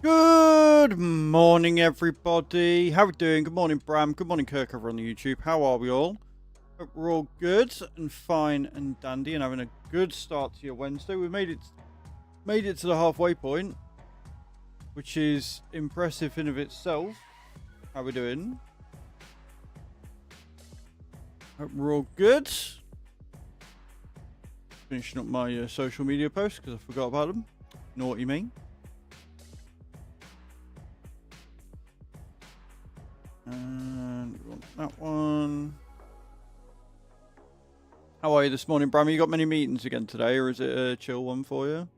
Good morning, everybody. How are we doing? Good morning, Bram. Good morning, Kirk, over on the YouTube. How are we all? Hope we're all good and fine and dandy and having a good start to your Wednesday. We made it to the halfway point, which is impressive in of itself. How are we doing? Hope we're all good. Finishing up my social media posts because I forgot about them. Naughty me. And we want that one. How are you this morning, Bram? You got many meetings again today, or is it a chill one for you?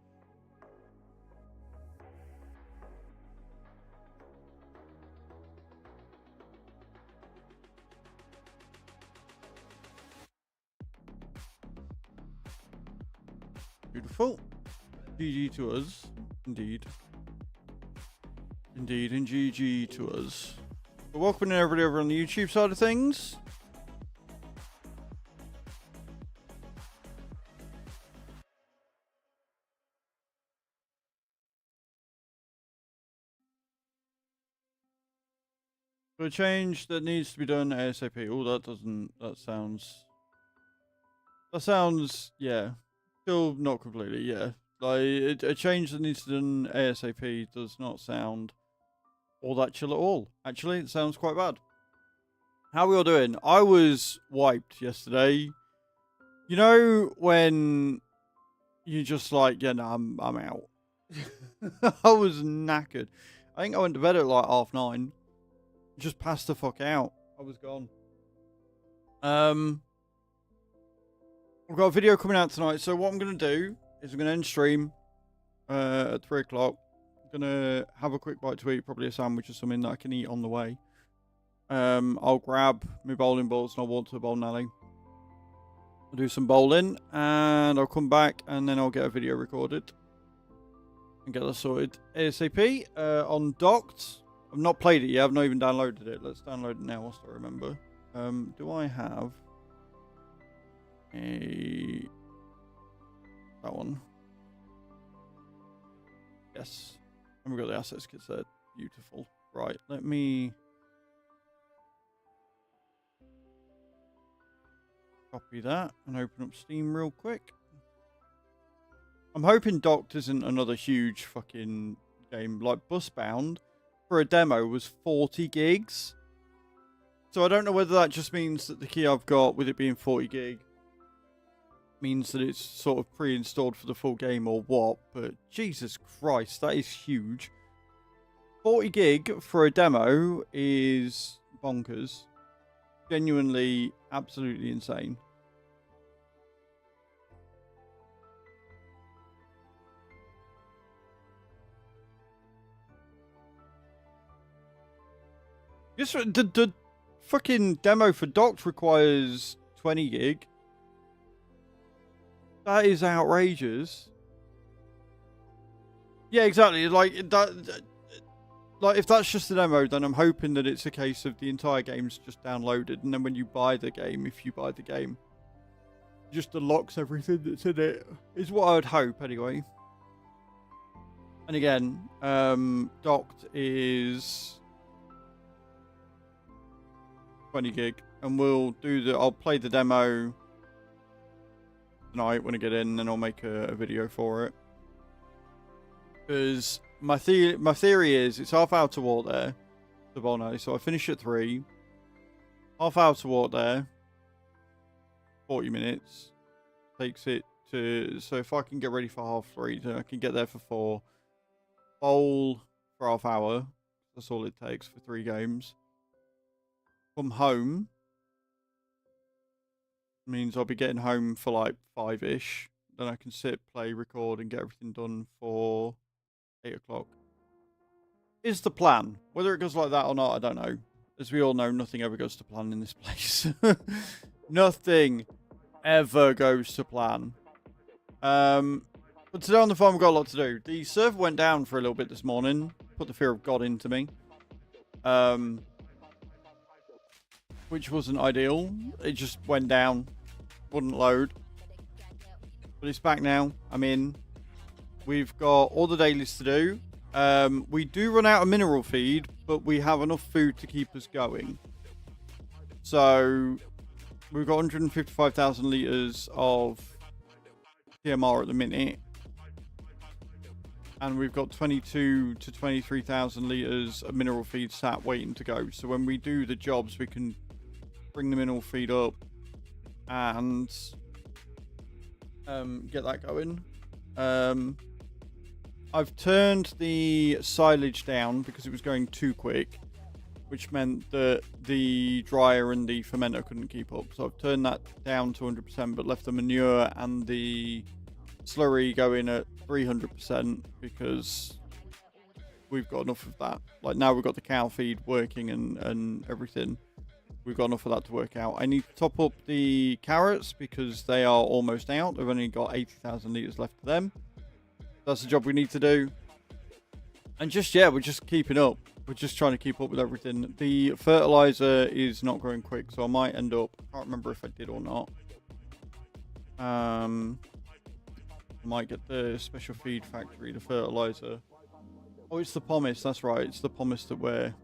Beautiful. GG to us. Indeed. Indeed, and GG to us. But welcome everybody over on the YouTube side of things. For a change that needs to be done ASAP. Oh, that sounds, yeah. Still not completely, yeah. Like, a change that needs to be done ASAP does not sound all that chill at all. Actually, it sounds quite bad. How are we all doing? I was wiped yesterday. You know when you're just like, yeah, no, I'm out. I was knackered. I think I went to bed at like 9:30. Just passed the fuck out. I was gone. We've got a video coming out tonight. So what I'm going to do is I'm going to end stream at 3 o'clock. I'm going to have a quick bite to eat. Probably a sandwich or something that I can eat on the way. I'll grab my bowling balls and I'll walk to the bowling alley. I'll do some bowling and I'll come back and then I'll get a video recorded. And get that sorted ASAP. On Docked. I've not played it yet. I've not even downloaded it. Let's download it now whilst I remember. Do I have that one? Yes. And we've got the assets kits there. Beautiful. Right. Let me copy that and open up Steam real quick. I'm hoping Docked isn't another huge fucking game like Busbound. For a demo was 40 gigs. So I don't know whether that just means that the key I've got with it being 40 gig means that it's sort of pre-installed for the full game or what, but Jesus Christ, that is huge. 40 gig for a demo is bonkers. Genuinely, absolutely insane. This the fucking demo for Docked requires 20 gig. That is outrageous. Yeah, exactly. Like that. Like if that's just a demo, then I'm hoping that it's a case of the entire game's just downloaded, and then when you buy the game, if you buy the game, just unlocks everything that's in it. Is what I would hope anyway. And again, Docked is 20 gig, and I'll play the demo tonight when I get in, and I'll make a video for it. Because my theory is it's half hour to walk there to Volno, so I finish at 3. Half hour to walk there. 40 minutes takes it to. So if I can get ready for 3:30, then I can get there for 4. Bowl for half hour. That's all it takes for 3 games. Come home means I'll be getting home for like 5-ish. Then I can sit, play, record, and get everything done for 8 o'clock. Is the plan. Whether it goes like that or not, I don't know. As we all know, nothing ever goes to plan in this place. Nothing ever goes to plan. But today on the farm, we've got a lot to do. The server went down for a little bit this morning. Put the fear of God into me. Which wasn't ideal. It just went down. Wouldn't load. But it's back now. I'm in. We've got all the dailies to do. We do run out of mineral feed, but we have enough food to keep us going. So we've got 155,000 litres of TMR at the minute. And we've got 22 to 23,000 litres of mineral feed sat waiting to go. So when we do the jobs, we can bring the mineral feed up and get that going. I've turned the silage down because it was going too quick, which meant that the dryer and the fermenter couldn't keep up. So I've turned that down to 100%, but left the manure and the slurry going at 300% because we've got enough of that. Like now we've got the cow feed working and everything. We've got enough of that to work out. I need to top up the carrots because they are almost out. They've only got 80,000 litres left of them. That's the job we need to do. And just, yeah, we're just keeping up. We're just trying to keep up with everything. The fertilizer is not growing quick, so I might end up, I can't remember if I did or not. I might get the special feed factory, the fertilizer. Oh, it's the pomace, that's right. It's the pomace that we're...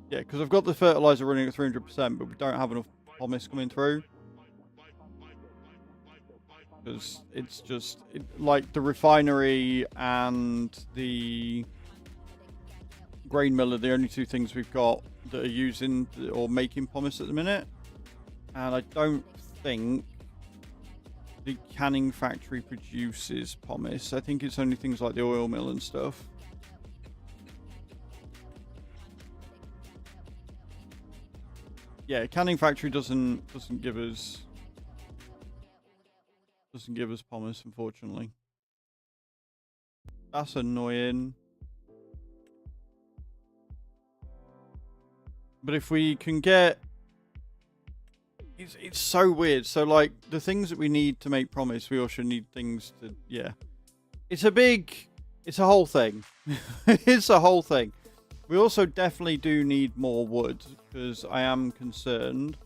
Yeah, because I've got the fertilizer running at 300%, but we don't have enough pomace coming through. Because it's just, like the refinery and the grain mill are the only two things we've got that are using or making pomace at the minute. And I don't think the canning factory produces pomace. I think it's only things like the oil mill and stuff. Yeah, canning factory doesn't give us pomace, unfortunately. That's annoying. But if we can get, it's so weird. So like the things that we need to make pomace, we also need things to, yeah. It's a whole thing. It's a whole thing. We also definitely do need more wood because I am concerned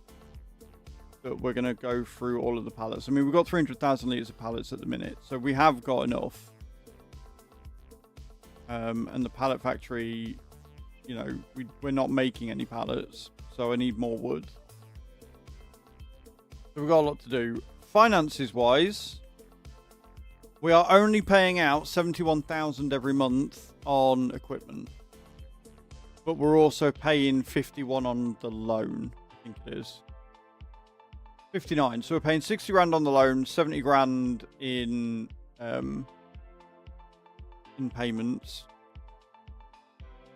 that we're going to go through all of the pallets. I mean, we've got 300,000 litres of pallets at the minute, so we have got enough. And the pallet factory, you know, we're not making any pallets, so I need more wood. So we've got a lot to do. Finances wise, we are only paying out 71,000 every month on equipment. But we're also paying 51 on the loan, I think it is. 59. So we're paying 60 grand on the loan, 70 grand in payments.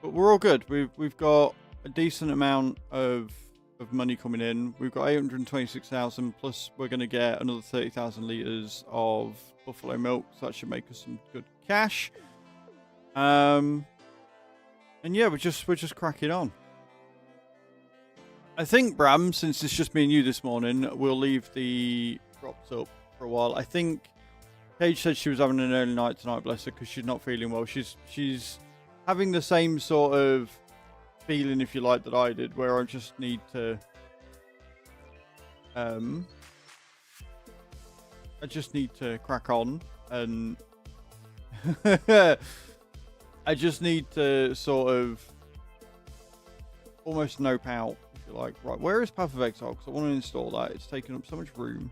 But we're all good. We've got a decent amount of money coming in. We've got 826,000 plus we're going to get another 30,000 litres of buffalo milk. So that should make us some good cash. And yeah, we're just cracking on. I think, Bram, since it's just me and you this morning, we'll leave the drops up for a while. I think Paige said she was having an early night tonight, bless her, because she's not feeling well. She's having the same sort of feeling, if you like, that I did, where I just need to... I just need to crack on and... I just need to sort of almost nope out, if you like. Right, where is Path of Exile? Because I want to install that. It's taking up so much room.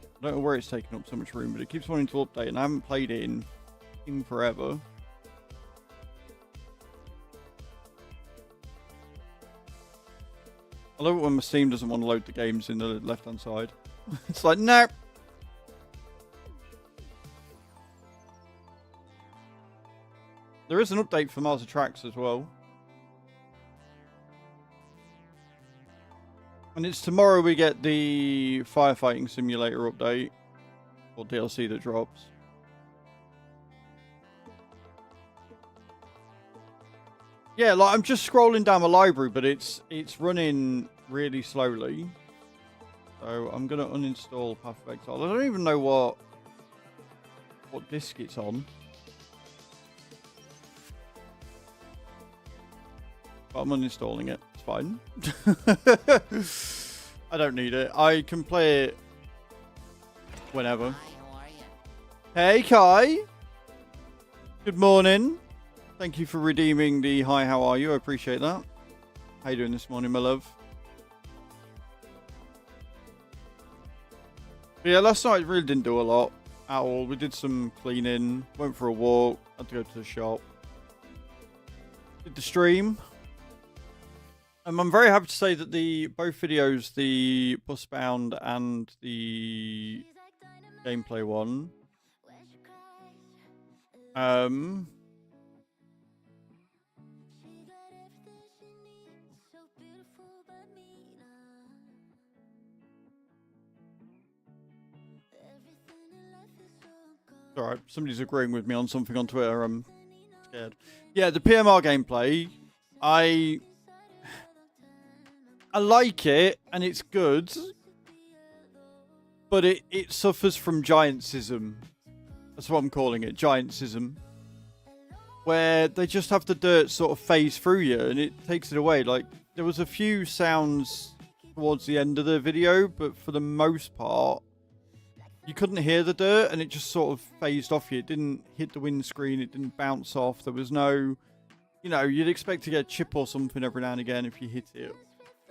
I don't know where it's taking up so much room, but it keeps wanting to update, and I haven't played it in forever. I love it when my Steam doesn't want to load the games in the left-hand side. It's like, no. There is an update for Mars Attacks as well. And it's tomorrow we get the firefighting simulator update. Or DLC that drops. Yeah, like I'm just scrolling down my library, but it's running really slowly. So I'm gonna uninstall Path of Exile. I don't even know what disc it's on. But I'm uninstalling it. It's fine. I don't need it. I can play it whenever. Hi, how are you? Hey, Kai. Good morning. Thank you for redeeming the hi, how are you? I appreciate that. How you doing this morning, my love? But yeah, last night really didn't do a lot at all. We did some cleaning, went for a walk, had to go to the shop. Did the stream. I'm very happy to say that both videos, the Busbound and the gameplay one, alright, somebody's agreeing with me on something on Twitter. I'm scared. Yeah, the PMR gameplay, I like it and it's good, but it suffers from giantism. That's what I'm calling it, giantism. Where they just have the dirt sort of phase through you and it takes it away. Like, there was a few sounds towards the end of the video, but for the most part, you couldn't hear the dirt and it just sort of phased off you. It didn't hit the windscreen, it didn't bounce off. There was no, you know, you'd expect to get a chip or something every now and again if you hit it.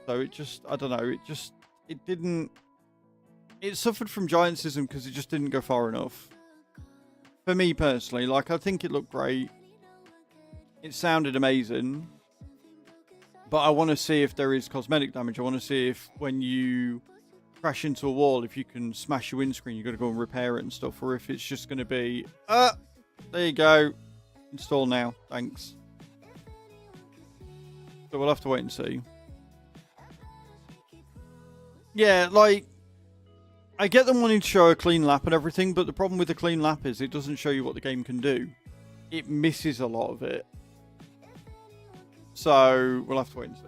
So it just, I don't know, it didn't, it suffered from giantism because it just didn't go far enough. For me personally, like, I think it looked great. It sounded amazing. But I want to see if there is cosmetic damage. I want to see if when you crash into a wall, if you can smash your windscreen, you've got to go and repair it and stuff. Or if it's just going to be, there you go. Install now. Thanks. So we'll have to wait and see. Yeah, like, I get them wanting to show a clean lap and everything, but the problem with the clean lap is it doesn't show you what the game can do. It misses a lot of it. So, we'll have to wait and see.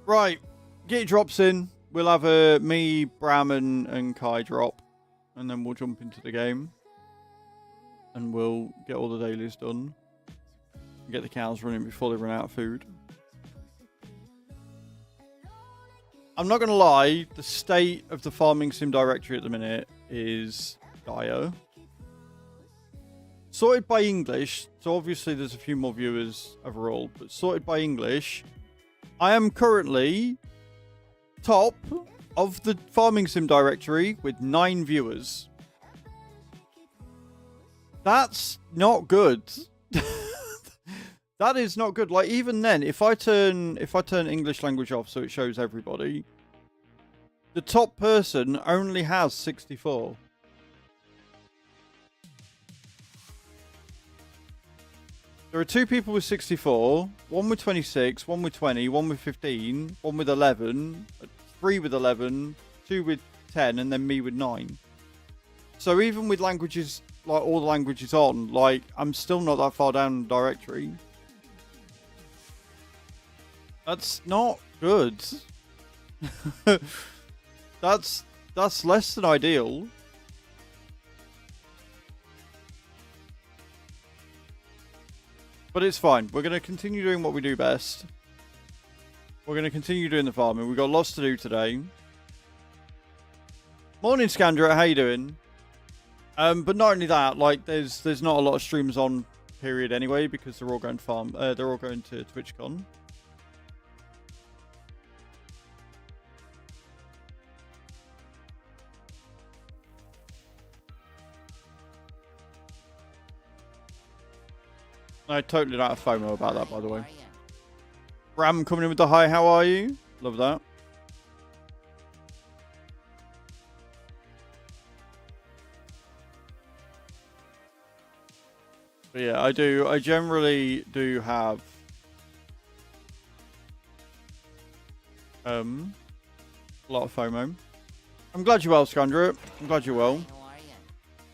Right, get your drops in. We'll have me, Bram, and Kai drop. And then we'll jump into the game. And we'll get all the dailies done. And get the cows running before they run out of food. I'm not going to lie, the state of the farming sim directory at the minute is dire. Sorted by English, so obviously there's a few more viewers overall, but sorted by English, I am currently top of the farming sim directory with 9 viewers. That's not good. That is not good. Like, even then, if I turn English language off so it shows everybody, the top person only has 64. There are 2 people with 64, 1 with 26, 1 with 20, 1 with 15, 1 with 11, 3 with 11, 2 with 10, and then me with 9. So even with languages, like all the languages on, like, I'm still not that far down the directory. That's not good. That's less than ideal. But it's fine. We're going to continue doing what we do best. We're going to continue doing the farming. We've got lots to do today. Morning, Scandra. How you doing? But not only that, like, there's not a lot of streams on, period, anyway, because they're all going to farm. They're all going to TwitchCon. I totally don't have FOMO about that, by the way. Ram coming in with the hi, how are you? Love that. But yeah, I generally do have a lot of FOMO. I'm glad you're well, Scandra. I'm glad you're well.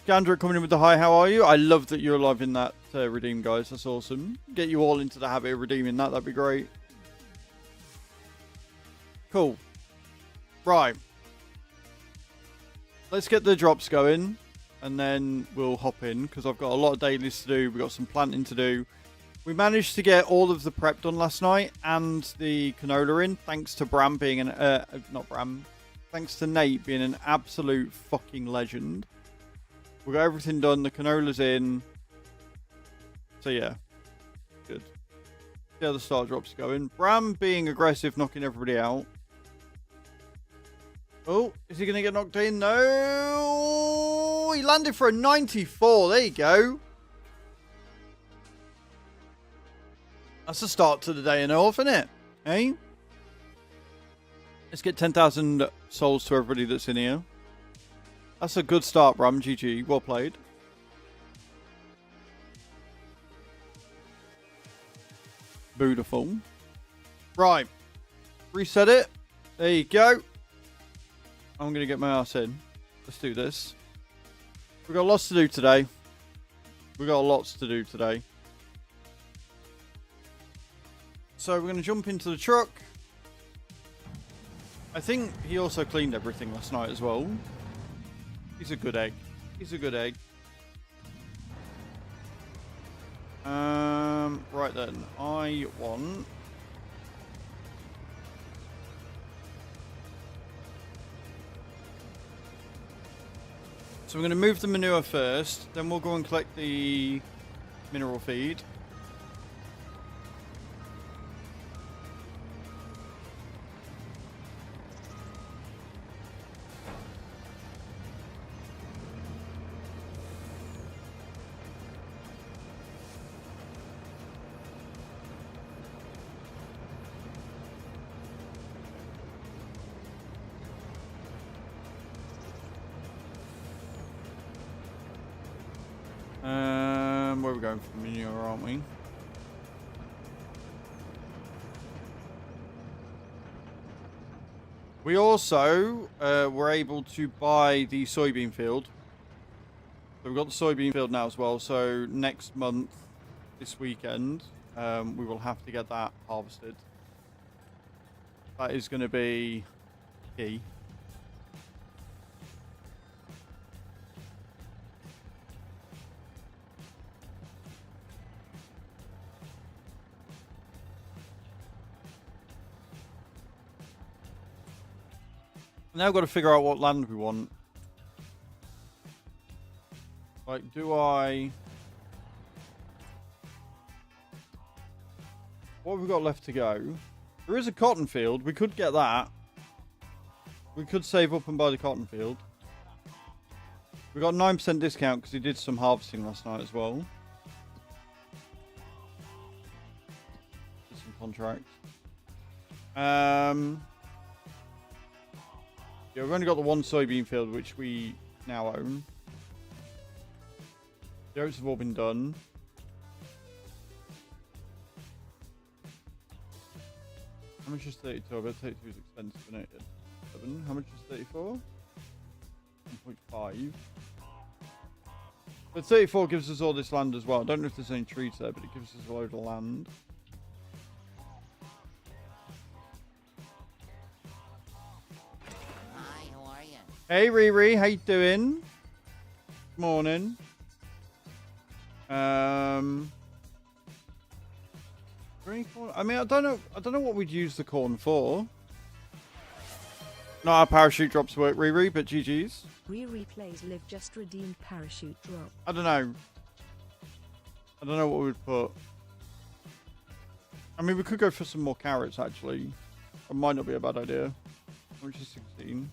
Scandra coming in with the hi, how are you? I love that you're alive in that redeem, guys. That's awesome. Get you all into the habit of redeeming that. That'd be great. Cool. Right. Let's get the drops going. And then we'll hop in. Because I've got a lot of dailies to do. We've got some planting to do. We managed to get all of the prep done last night. And the canola in. Thanks to Bram being an... not Bram. Thanks to Nate being an absolute fucking legend. We got everything done. The canola's in. So yeah, good. See how the start drops going. Bram being aggressive, knocking everybody out. Oh, is he going to get knocked in? No! He landed for a 94. There you go. That's a start to the day and a half, isn't it? Hey? Let's get 10,000 souls to everybody that's in here. That's a good start, Bram. GG. Well played. Beautiful. Right. Reset it. There you go. I'm going to get my ass in. Let's do this. We've got lots to do today. We've got lots to do today. So we're going to jump into the truck. I think he also cleaned everything last night as well. He's a good egg. He's a good egg. Right then. I want... So we're going to move the manure first. Then we'll go and collect the mineral feed. Where are we going for manure, aren't we? We also were able to buy the soybean field. So we've got the soybean field now as well. So next month, this weekend, we will have to get that harvested. That is going to be key. Now I've got to figure out what land we want. Like, do I... What have we got left to go? There is a cotton field. We could get that. We could save up and buy the cotton field. We got 9% discount because he did some harvesting last night as well. Did some contracts. Yeah, we've only got the one soybean field, which we now own. The oats have all been done. How much is 32? I bet 32 is expensive, isn't it? 7. How much is 34? 1.5. But 34 gives us all this land as well. I don't know if there's any trees there, but it gives us a load of land. Hey Riri, how you doing? Morning. I mean, I don't know what we'd use the corn for. Not how parachute drops work, Riri, but GG's. Riri plays live just redeemed parachute drop. I don't know. I don't know what we'd put. I mean, we could go for some more carrots, actually. It might not be a bad idea. Which is 16.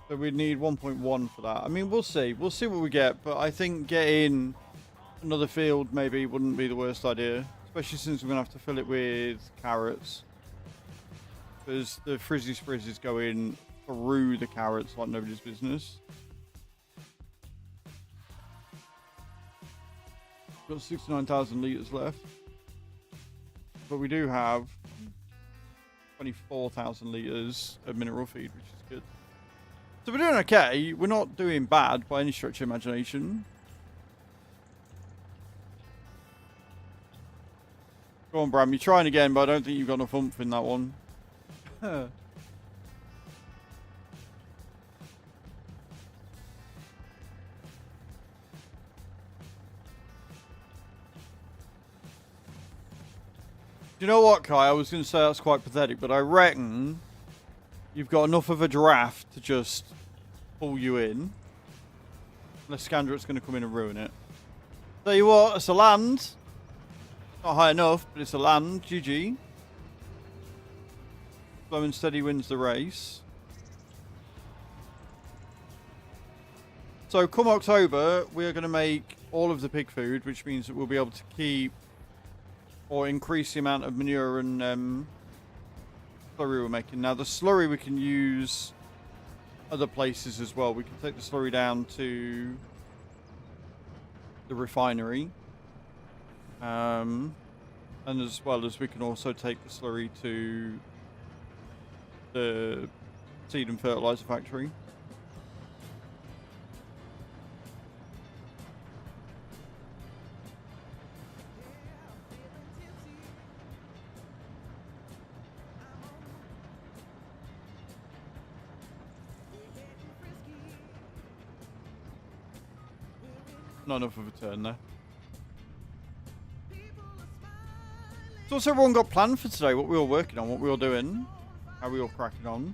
So we'd need 1.1 for that. I mean, we'll see. We'll see what we get. But I think getting another field maybe wouldn't be the worst idea. Especially since we're going to have to fill it with carrots. Because the frizzy sprizz is going through the carrots like nobody's business. Got 69,000 litres left. But we do have 24,000 litres of mineral feed, which is good. So we're doing okay. We're not doing bad by any stretch of imagination. Go on, Bram. You're trying again, but I don't think you've got enough oomph in that one. Do you know what, Kai? I was going to say that's quite pathetic, but I reckon you've got enough of a draft to just pull you in. Unless Scandret's going to come in and ruin it. Tell you what, it's a land. Not high enough, but it's a land. GG. Slow and steady wins the race. So come October, we are going to make all of the pig food, which means that we'll be able to keep or increase the amount of manure and slurry we're making. Now the slurry we can use other places as well. We can take the slurry down to the refinery. And as well as we can also take the slurry to the seed and fertilizer factory. Not enough of a turn there. So what's everyone got planned for today? What we all working on? What we all doing? How we all cracking on?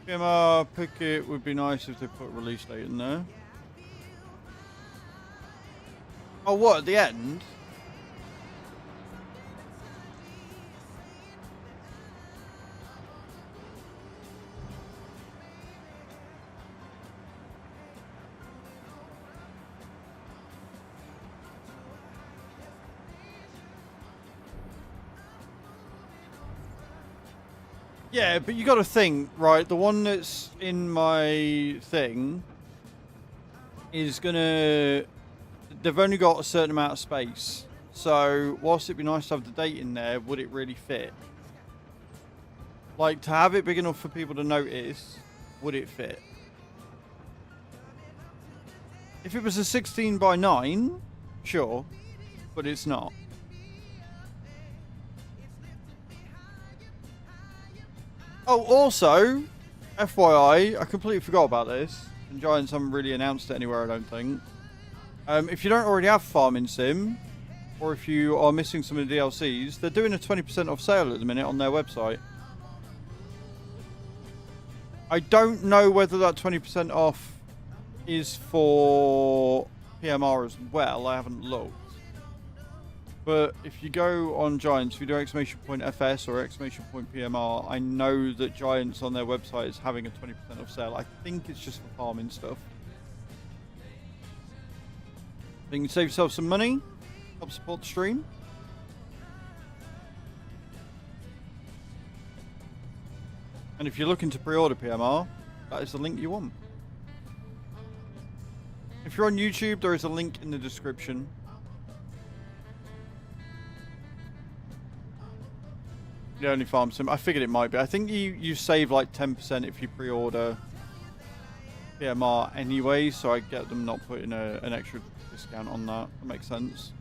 PMR Picket would be nice if they put a release date in there. Oh, what, at the end? Yeah, but you got to think, right? The one that's in my thing is gonna. They've only got a certain amount of space, so whilst it'd be nice to have the date in there, would it really fit? Like, to have it big enough for people to notice, would it fit? If it was a 16 by 9, sure, but it's not. Oh, also, FYI, I completely forgot about this. And Giants haven't really announced it anywhere, I don't think. If you don't already have Farming Sim, or if you are missing some of the DLCs, they're doing a 20% off sale at the minute on their website. I don't know whether that 20% off is for PMR as well. I haven't looked. But if you go on Giants, if you do !FS or !PMR, I know that Giants on their website is having a 20% off sale. I think it's just for farming stuff. You can save yourself some money, help support the stream. And if you're looking to pre-order PMR, that is the link you want. If you're on YouTube, there is a link in the description. The only farm sim. I figured it might be. I think you save like 10% if you pre-order PMR anyway, so I get them not putting an extra discount on that. That makes sense.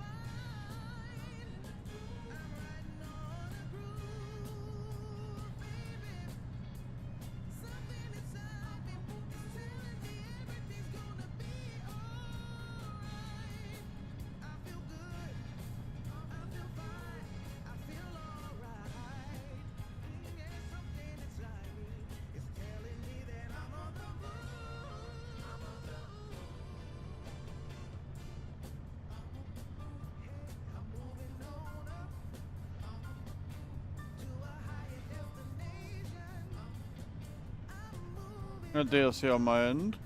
No DLC on my end.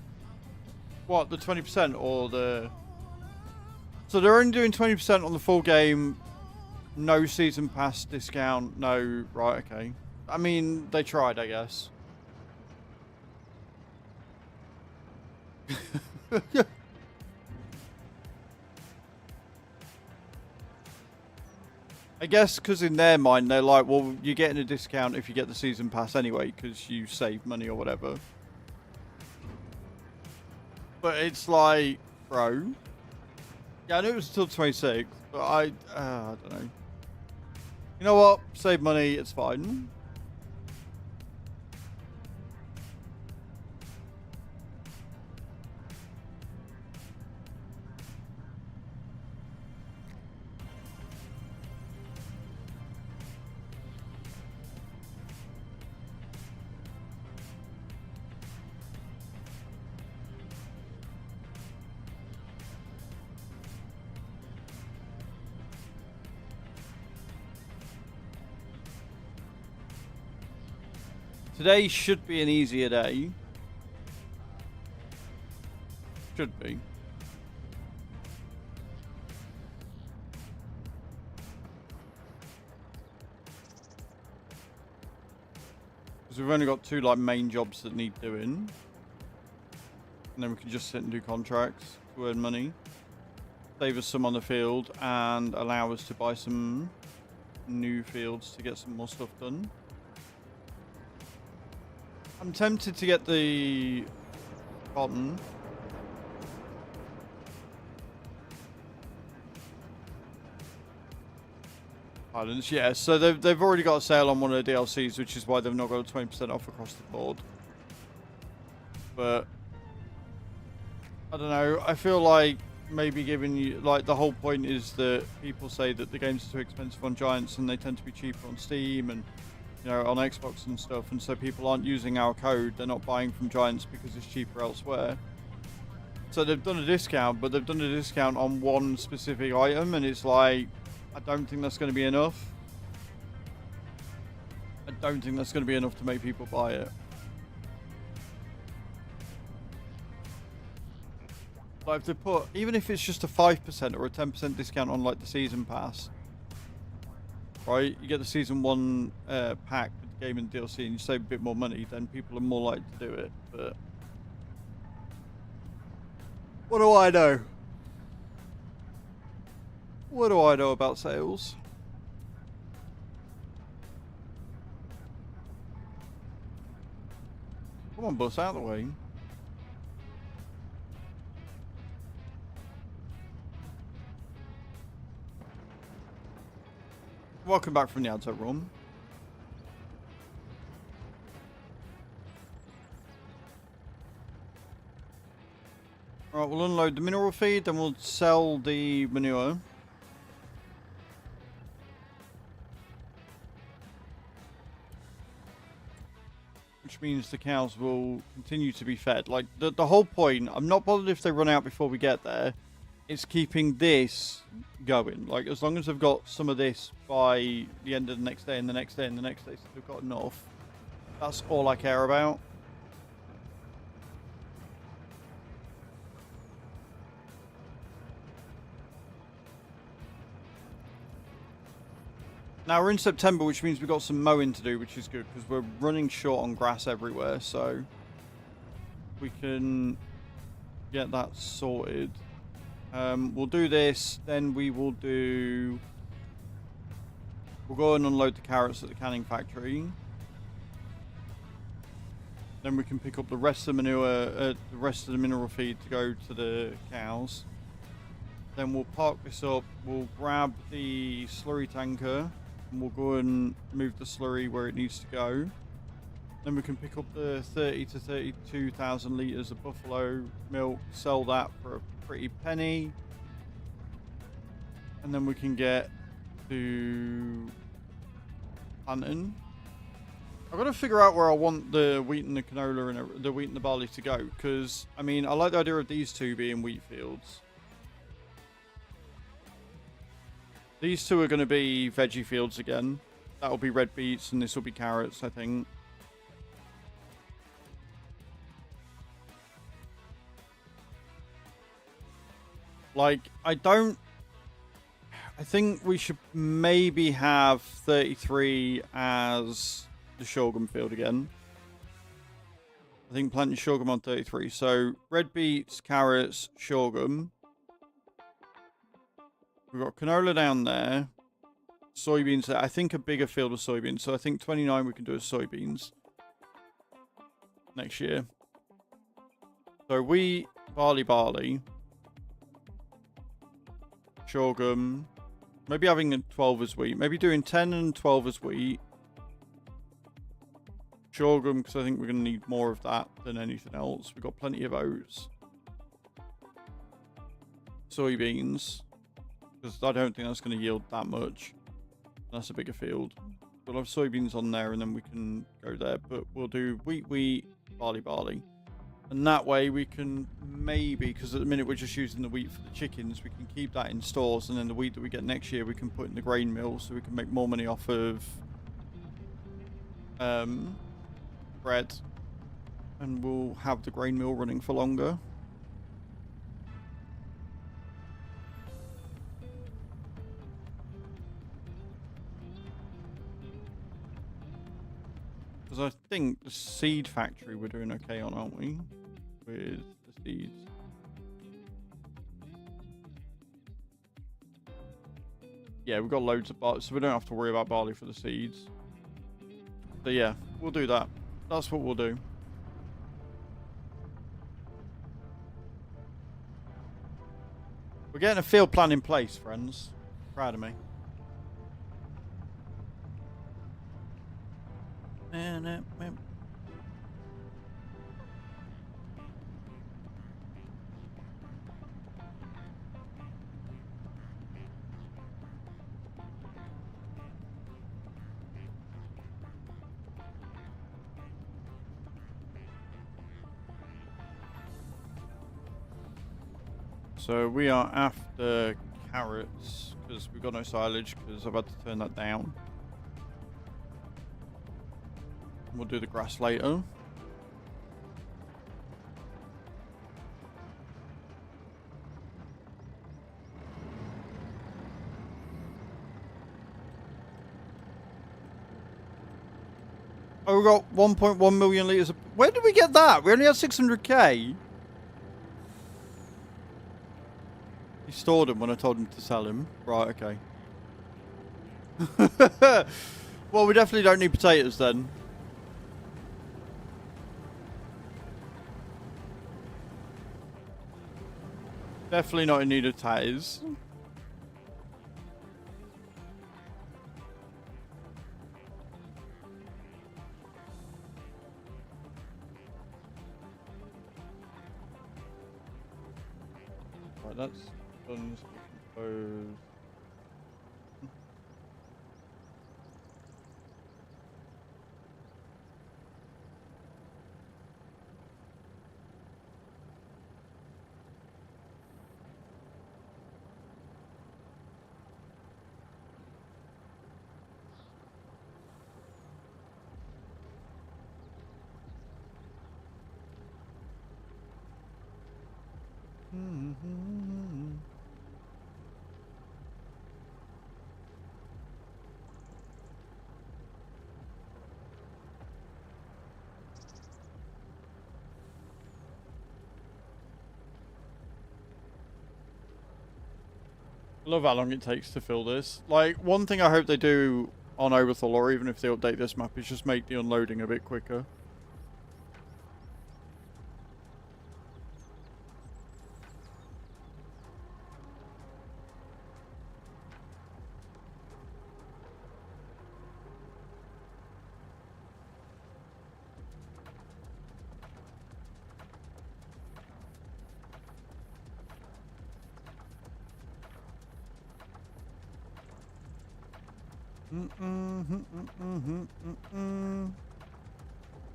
What, the 20% or the... So they're only doing 20% on the full game. No season pass discount. No... Right, okay. I mean, they tried, I guess. I guess because in their mind, they're like, well, you're getting a discount if you get the season pass anyway, because you save money or whatever. But it's like, bro. Yeah, I knew it was until 26, but I don't know. You know what? Save money, it's fine. Today should be an easier day. Should be. Because we've only got 2 like main jobs that need doing. And then we can just sit and do contracts to earn money. Save us some on the field and allow us to buy some new fields to get some more stuff done. I'm tempted to get the cotton. Islands, yeah. So they've already got a sale on one of the DLCs, which is why they've not got a 20% off across the board. But I don't know. I feel like maybe giving you like the whole point is that people say that the games are too expensive on Giants and they tend to be cheaper on Steam and on Xbox and stuff, and so people aren't using our code. They're not buying from Giants because it's cheaper elsewhere. So they've done a discount, but they've done a discount on one specific item, and it's like, I don't think that's going to be enough. I don't think that's going to be enough to make people buy it. Like if they put, even if it's just a 5% or a 10% discount on like the season pass, right? You get the season 1 pack with the game and DLC and you save a bit more money, then people are more likely to do it. But what do I know? What do I know about sales? Come on, bus, out of the way. Welcome back from the outside room. Alright, we'll unload the mineral feed, then we'll sell the manure. Which means the cows will continue to be fed. Like, the whole point, I'm not bothered if they run out before we get there. It's keeping this going. Like, as long as they've got some of this by the end of the next day and the next day and the next day, so they've got enough. That's all I care about. Now we're in September, which means we've got some mowing to do, which is good because we're running short on grass everywhere, so we can get that sorted. We'll do this, then we'll go and unload the carrots at the canning factory. Then we can pick up the rest of the manure, the rest of the mineral feed to go to the cows. Then we'll park this up, we'll grab the slurry tanker, and we'll go and move the slurry where it needs to go. Then we can pick up the 30 to 32,000 litres of buffalo milk, sell that for a pretty penny. And then we can get to planting. I've got to figure out where I want the wheat and the canola and the wheat and the barley to go. Because, I mean, I like the idea of these two being wheat fields. These two are going to be veggie fields again. That will be red beets and this will be carrots, I think. Like, I think we should maybe have 33 as the sorghum field again. I think planting sorghum on 33. So, red beets, carrots, sorghum. We've got canola down there. Soybeans there. I think a bigger field of soybeans. So, I think 29 we can do as soybeans next year. So, wheat, barley. Sorghum. Maybe having a 12 as wheat. Maybe doing 10 and 12 as wheat. Sorghum, because I think we're going to need more of that than anything else. We've got plenty of oats. Soybeans. Because I don't think that's going to yield that much. That's a bigger field. We'll have soybeans on there and then we can go there. But we'll do wheat, barley. And that way we can maybe, because at the minute we're just using the wheat for the chickens, we can keep that in stores, and then the wheat that we get next year we can put in the grain mill so we can make more money off of bread, and we'll have the grain mill running for longer. Because I think the seed factory we're doing okay on, aren't we? With the seeds. Yeah, we've got loads of barley, so we don't have to worry about barley for the seeds. So yeah, we'll do that. That's what we'll do. We're getting a field plan in place, friends. Proud of me. So we are after carrots because we've got no silage because I've had to turn that down. We'll do the grass later. Oh, we got 1.1 million litres of... Where did we get that? We only had 600k. He stored them when I told him to sell him. Right, okay. Well, we definitely don't need potatoes then. Definitely not in need of tatties. Right, that's done. Compose. I love how long it takes to fill this. Like, one thing I hope they do on Oberthal, or even if they update this map, is just make the unloading a bit quicker.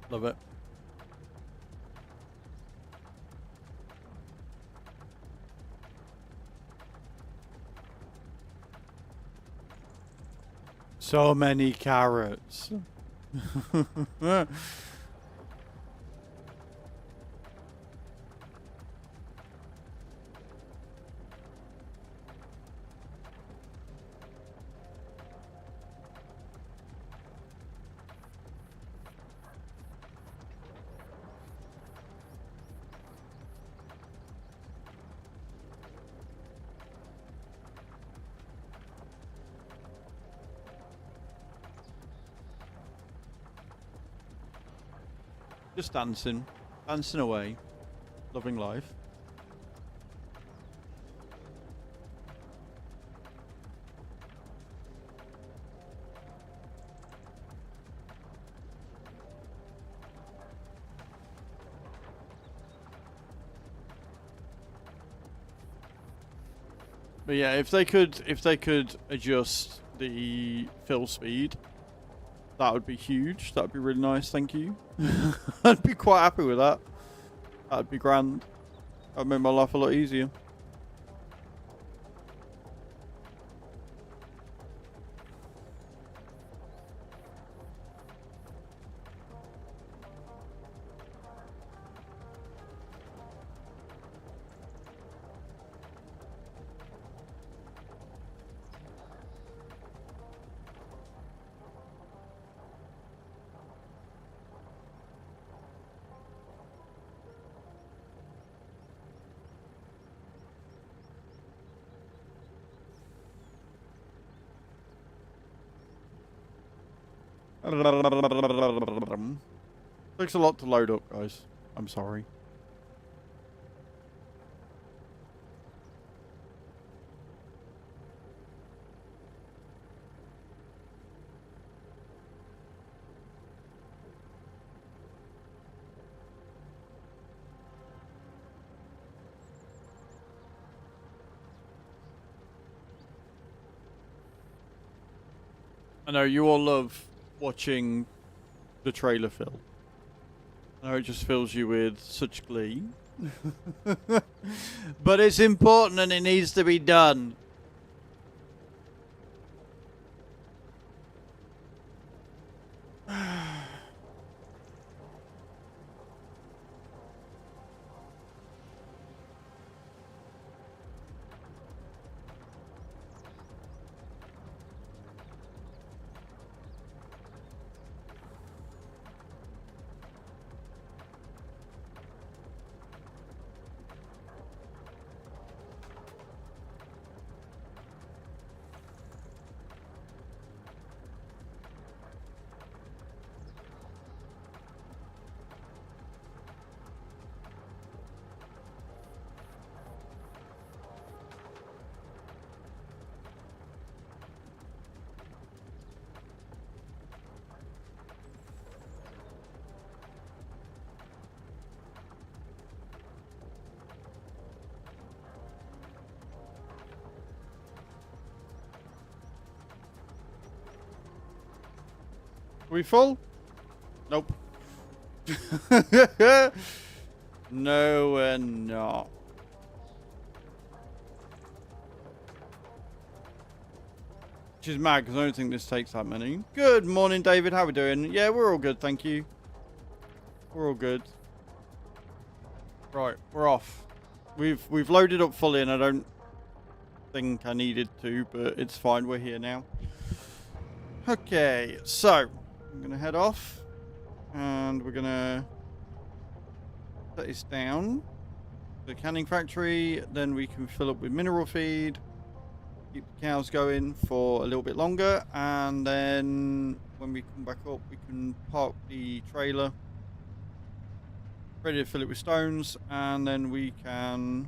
Love it. So many carrots. Just dancing. Dancing away. Loving life. But yeah, if they could adjust the fill speed, that would be huge. That would be really nice, thank you. I'd be quite happy with that. That'd be grand. That'd make my life a lot easier. Takes a lot to load up, guys. I'm sorry. I know you all love watching the trailer fill. I know it just fills you with such glee. But it's important and it needs to be done. Are we full? Nope. No, we're not. Which is mad because I don't think this takes that many. Good morning, David. How we doing? Yeah, we're all good, thank you. We're all good. Right, we're off. We've loaded up fully, and I don't think I needed to, but it's fine. We're here now. Okay, so I'm gonna head off, and we're gonna set this down. The canning factory. Then we can fill up with mineral feed. Keep the cows going for a little bit longer, and then when we come back up, we can park the trailer ready to fill it with stones, and then we can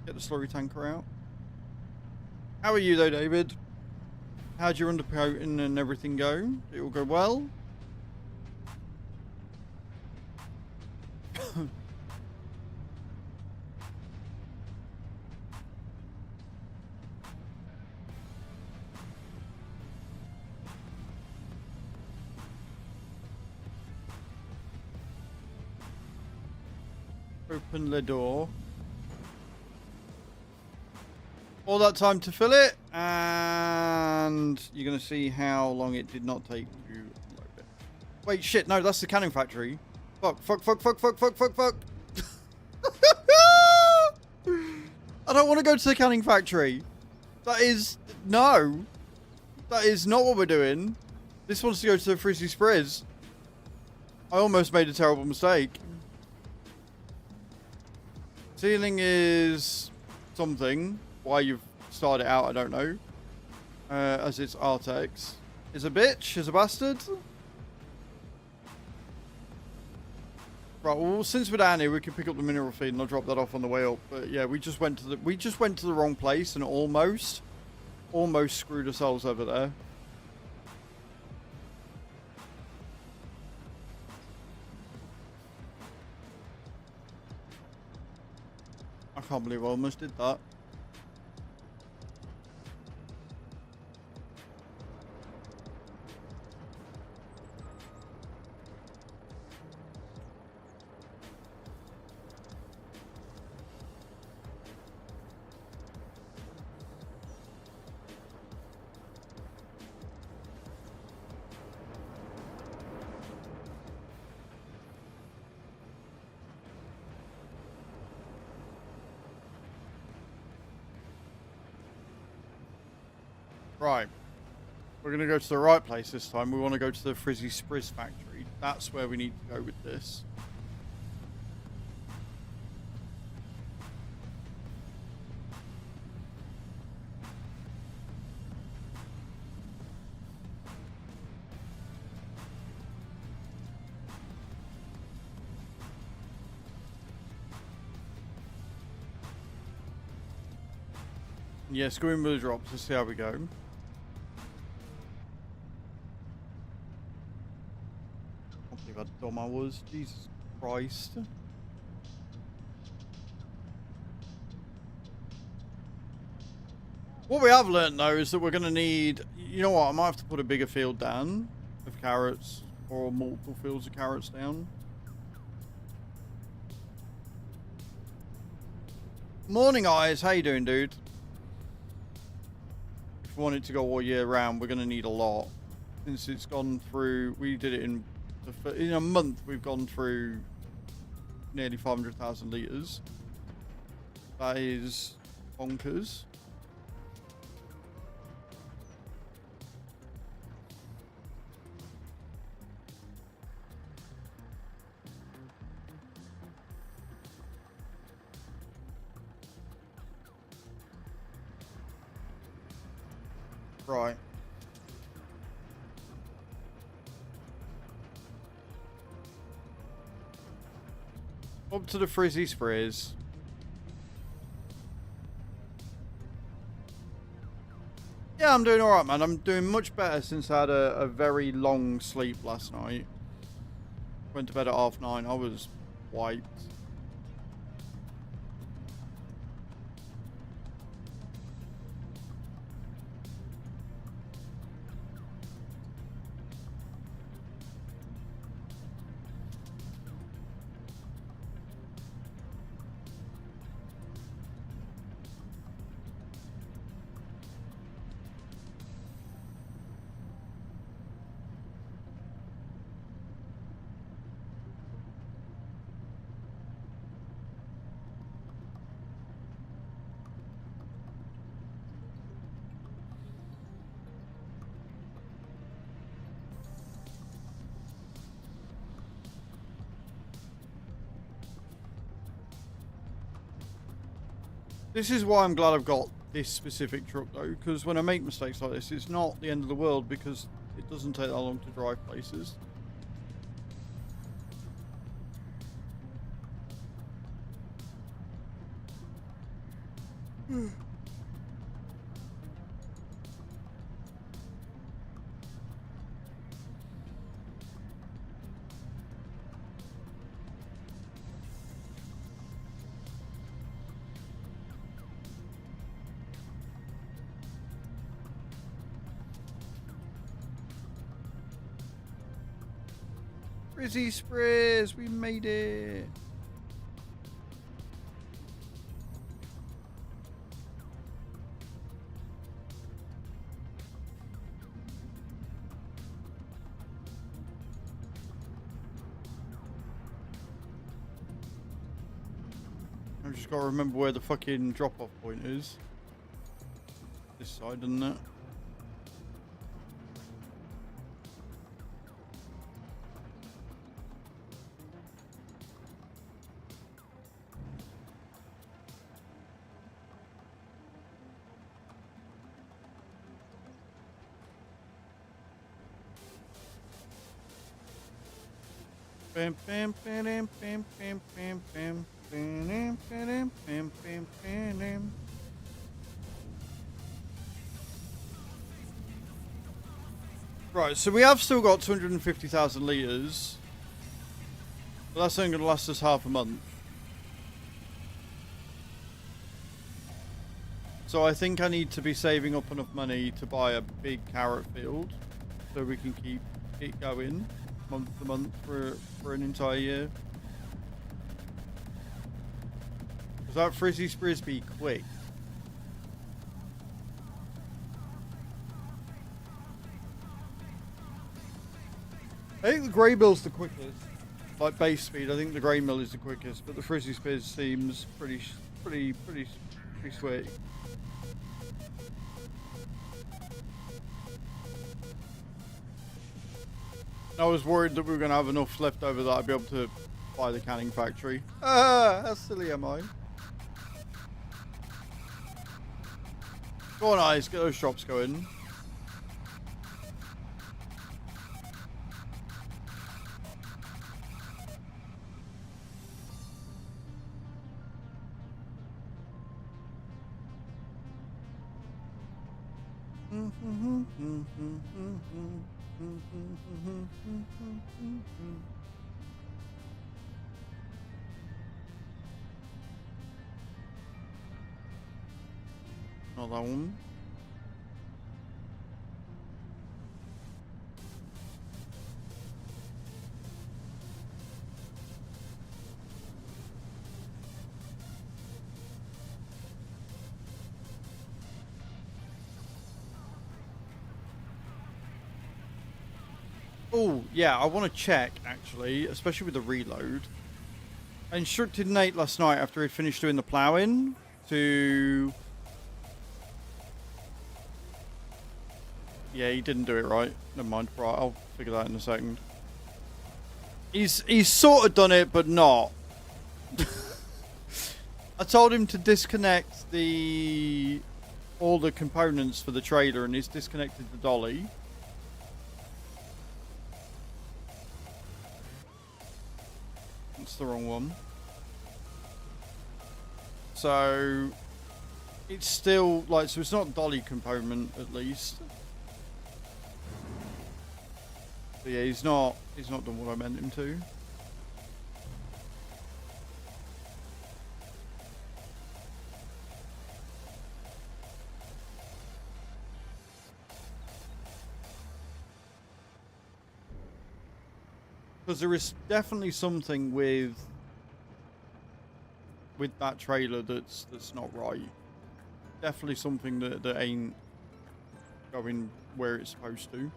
get the slurry tanker out. How are you though, David? How'd your undercoating and everything go? It all go well? Open the door. All that time to fill it, and you're going to see how long it did not take to load it. Wait, shit, no, that's the canning factory. Fuck. I don't want to go to the canning factory. That is... No. That is not what we're doing. This wants to go to the Frizzy Sprizz. I almost made a terrible mistake. Ceiling is something. Why you've started out, I don't know. As it's Artex. Is a bitch, is a bastard. Right, well, since we're down here, we can pick up the mineral feed, and I'll drop that off on the way up. But yeah, we just went to the wrong place and almost screwed ourselves over there. I can't believe I almost did that. Right. We're going to go to the right place this time. We want to go to the Frizzy Sprizz factory. That's where we need to go with this. Yes, go in with the drops. Let's see how we go. I can't believe how dumb I was. Jesus Christ. What we have learned though is that we're going to need, you know what, I might have to put a bigger field down of carrots or multiple fields of carrots down. Morning Eyes, how you doing, dude? If we want it to go all year round, we're going to need a lot. Since it's gone through, we did it in a month, we've gone through nearly 500,000 litres. That is bonkers. Right. Up to the frizzy sprays. Yeah, I'm doing alright, man. I'm doing much better since I had a very long sleep last night. Went to bed at 9:30. I was wiped. This is why I'm glad I've got this specific truck though, because when I make mistakes like this, it's not the end of the world because it doesn't take that long to drive places. Frizzy sprays, we made it. I've just got to remember where the fucking drop-off point is. This side, isn't it? Bam, bam, bam, bam, bam, bam, bam, bam, bam, bam, bam, bam, bam. Right, so we have still got 250,000 litres, but that's only going to last us half a month. So I think I need to be saving up enough money to buy a big carrot field so we can keep it going month to month for an entire year. Because that frizzy frisbee quick. I think the grey mill's the quickest. Like base speed, I think the grey mill is the quickest, but the frizzy speed seems pretty sweet. I was worried that we were going to have enough left over that I'd be able to buy the canning factory. Ah, how silly am I? Go on, Eyes, get those shops going. Not that one. Oh, yeah, I want to check, actually, especially with the reload. I instructed Nate last night after he'd finished doing the ploughing to... Yeah, he didn't do it right. Never mind. Right, I'll figure that in a second. He's sort of done it, but not. I told him to disconnect all the components for the trailer, and he's disconnected the dolly. That's the wrong one. So it's still like, so it's not dolly component at least. But yeah, he's not done what I meant him to. Because there is definitely something with that trailer that's not right. Definitely something that ain't going where it's supposed to.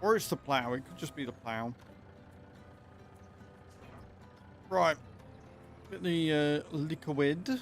Or it's the plow. It could just be the plow. Right. Get the liquid.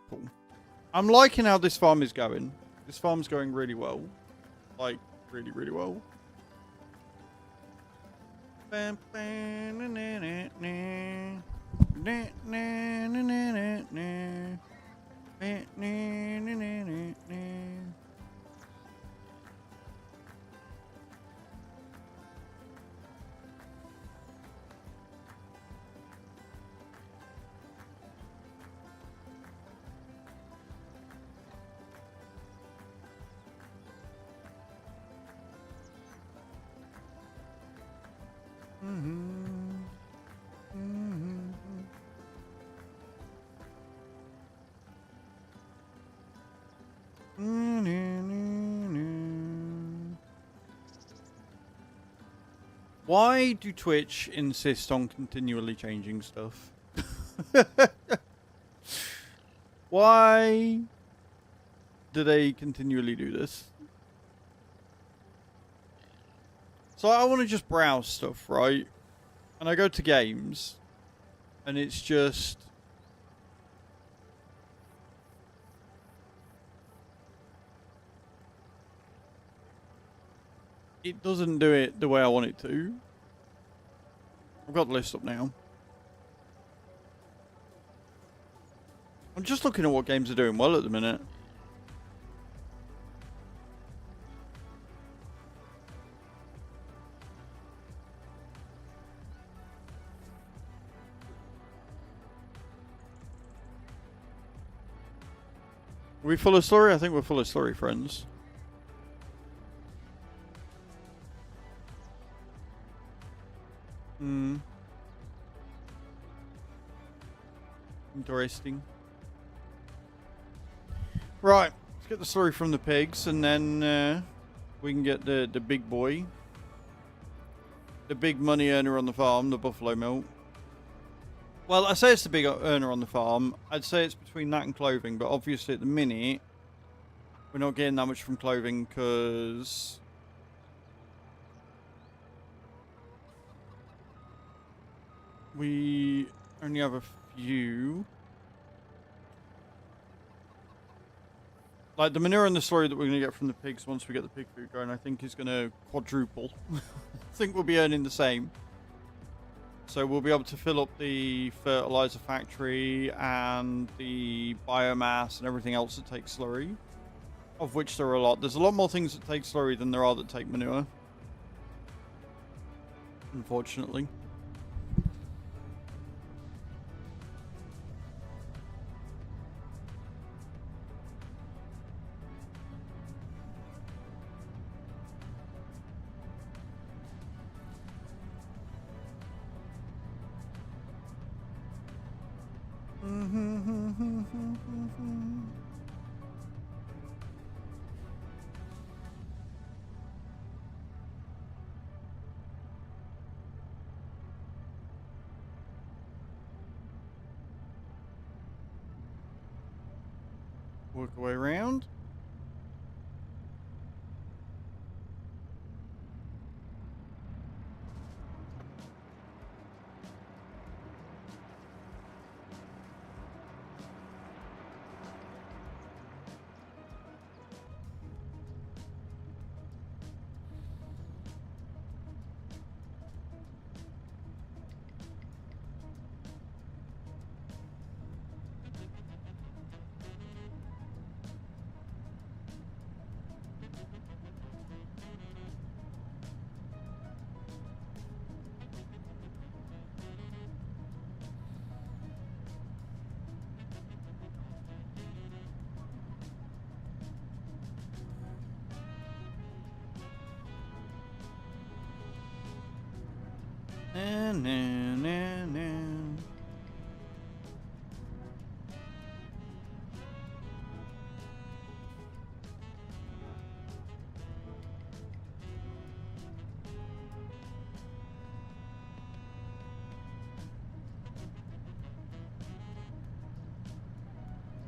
Cool. I'm liking how this farm is going. This farm's going really well. Like, really, really well. Why do Twitch insist on continually changing stuff? Why do they continually do this? So I want to just browse stuff, right? And I go to games, and it's just... It doesn't do it the way I want it to. I've got the list up now. I'm just looking at what games are doing well at the minute. Are we full of story? I think we're full of story, friends. Interesting. Right, let's get the story from the pigs, and then we can get the big boy, the big money earner on the farm, the buffalo milk. Well, I say it's the big earner on the farm. I'd say it's between that and clothing, but obviously at the minute we're not getting that much from clothing because we only have a few. Like the manure and the slurry that we're going to get from the pigs once we get the pig food going, I think is going to quadruple. I think we'll be earning the same. So we'll be able to fill up the fertilizer factory and the biomass and everything else that takes slurry. Of which there are a lot. There's a lot more things that take slurry than there are that take manure. Unfortunately. Work our way around.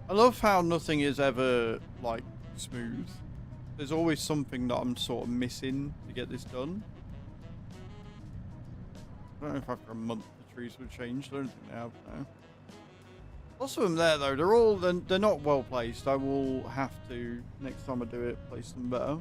I love how nothing is ever, like, smooth. There's always something that I'm sort of missing to get this done. I don't know if after a month the trees would change. I don't think they have now. Lots of them there, though. They're not well placed. I will have to, next time I do it, place them better.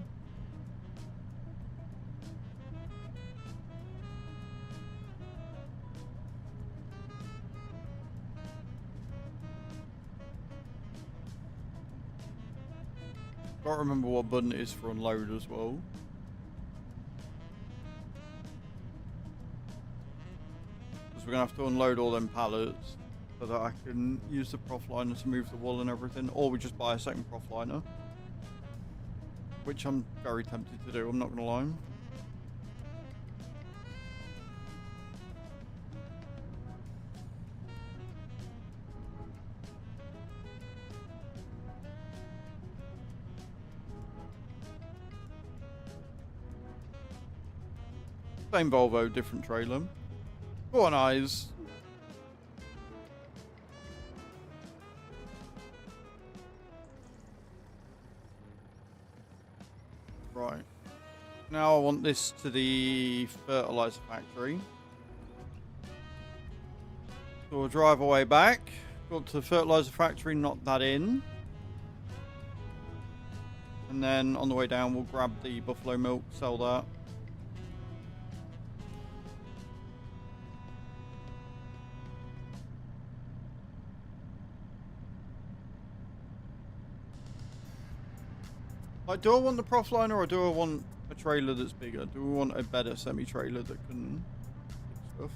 Can't remember what button it is for unload as well. Because we're going to have to unload all them pallets so that I can use the prof liner to move the wool and everything. Or we just buy a second prof liner. Which I'm very tempted to do, I'm not going to lie. Same Volvo, different trailer. Go on, eyes. Right. Now I want this to the fertilizer factory. So we'll drive our way back. Go up to the fertilizer factory, knock that in. And then on the way down, we'll grab the buffalo milk, sell that. Like, do I want the Profliner or do I want a trailer that's bigger? Do we want a better semi-trailer that can stuff?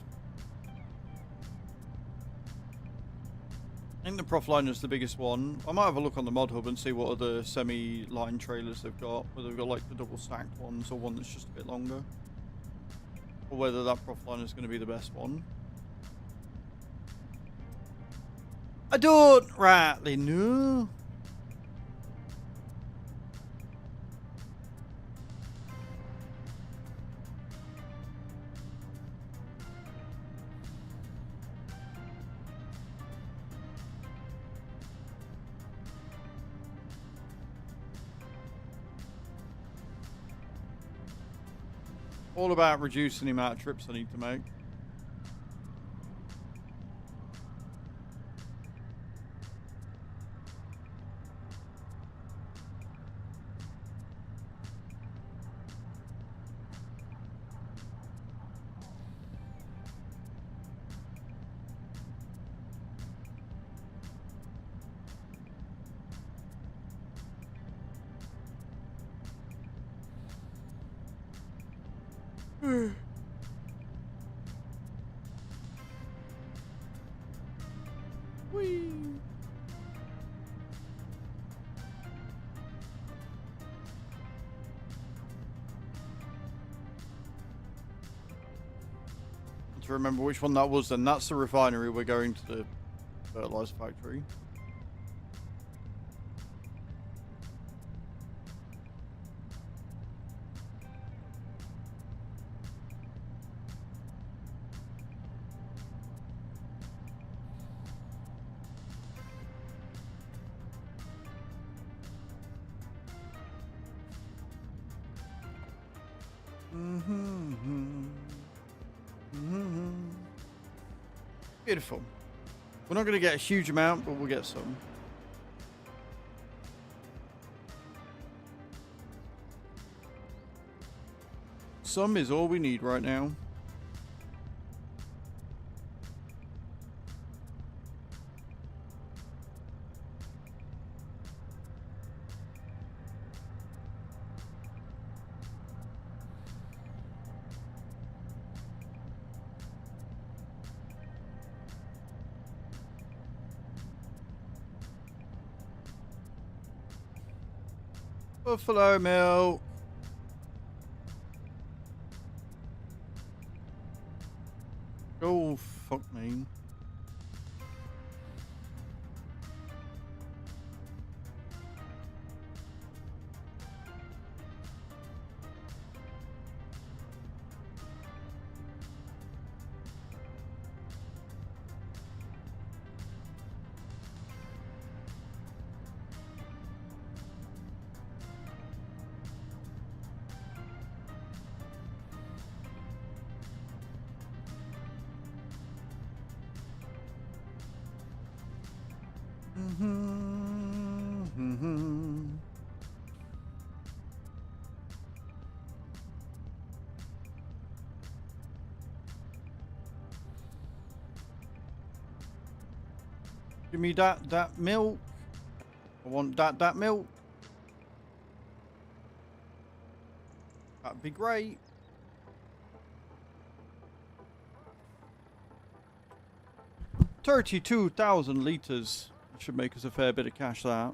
I think the Profliner is the biggest one. I might have a look on the mod hub and see what other semi-line trailers they've got. Whether they've got like the double stacked ones or one that's just a bit longer. Or whether that Profliner is going to be the best one. I don't rightly know. All about reducing the amount of trips I need to make. Whee! To remember which one that was, then that's the refinery. We're going to the fertilizer factory. Beautiful. We're not going to get a huge amount, but we'll get some. Some is all we need right now. Buffalo milk. Oh, fuck me. Give me that milk. I want that milk. That'd be great. $32,000 litres. That should make us a fair bit of cash, that.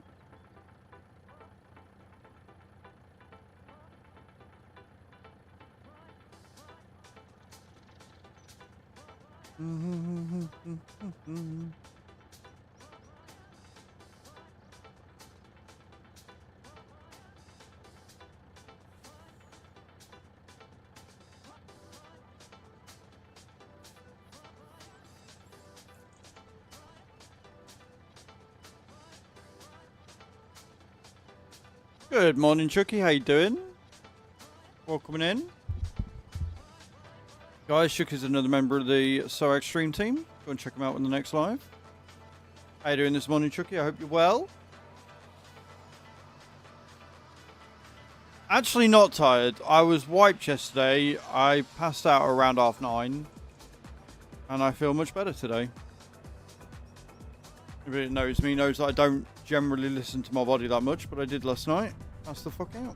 Good morning, Chucky. How you doing? Welcome in. Guys, Chuck is another member of the So Extreme team. Go and check him out in the next live. How you doing this morning, Chucky? I hope you're well. Actually not tired. I was wiped yesterday. I passed out around 9:30. And I feel much better today. Anybody that knows me knows that I don't generally listen to my body that much, but I did last night. That's the fuck out.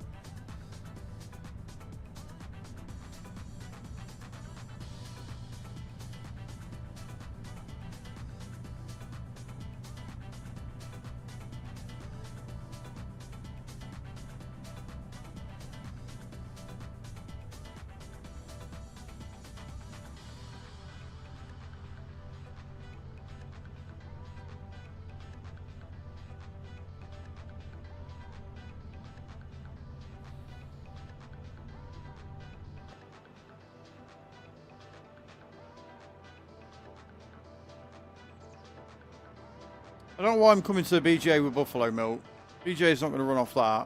I don't know why I'm coming to the BGA with buffalo milk. BGA's not going to run off that.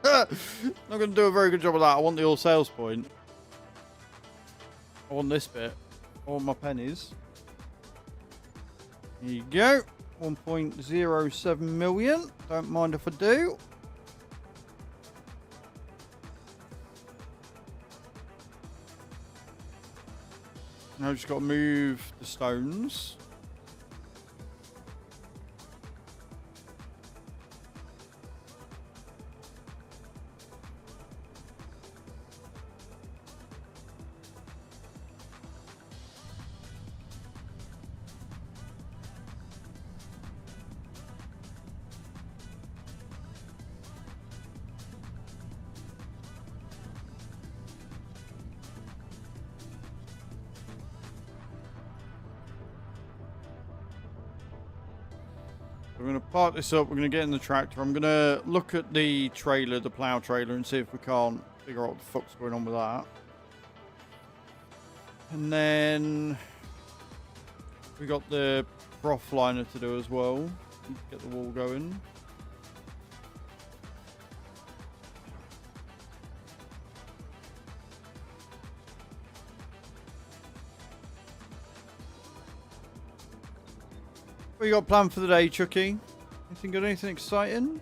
Not going to do a very good job of that. I want the all sales point. I want this bit. I want my pennies. Here you go. 1.07 million. Don't mind if I do. Now I've just got to move the stones. We're going to park this up. We're going to get in the tractor. I'm going to look at the trailer, the plough trailer, and see if we can't figure out what the fuck's going on with that. And then we got the prof liner to do as well. Need to get the wall going. What you got planned for the day, Chucky? Anything good? Anything exciting?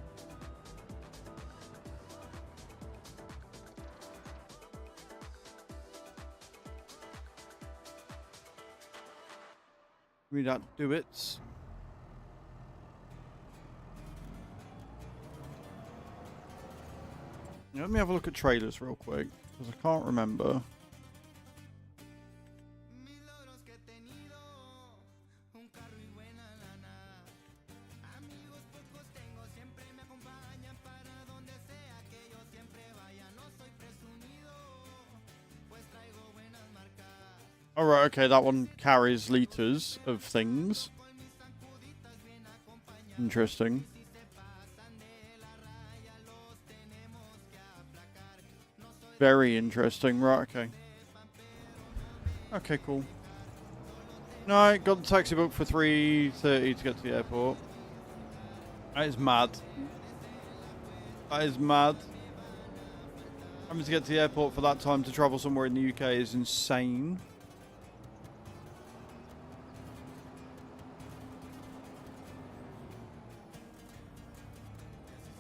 Give me that do it. Let me have a look at trailers real quick, because I can't remember. Alright, okay, that one carries liters of things. Interesting. Very interesting. Right, okay. Okay, cool. No, got the taxi booked for 3:30 to get to the airport. That is mad. That is mad. Having to get to the airport for that time to travel somewhere in the UK is insane.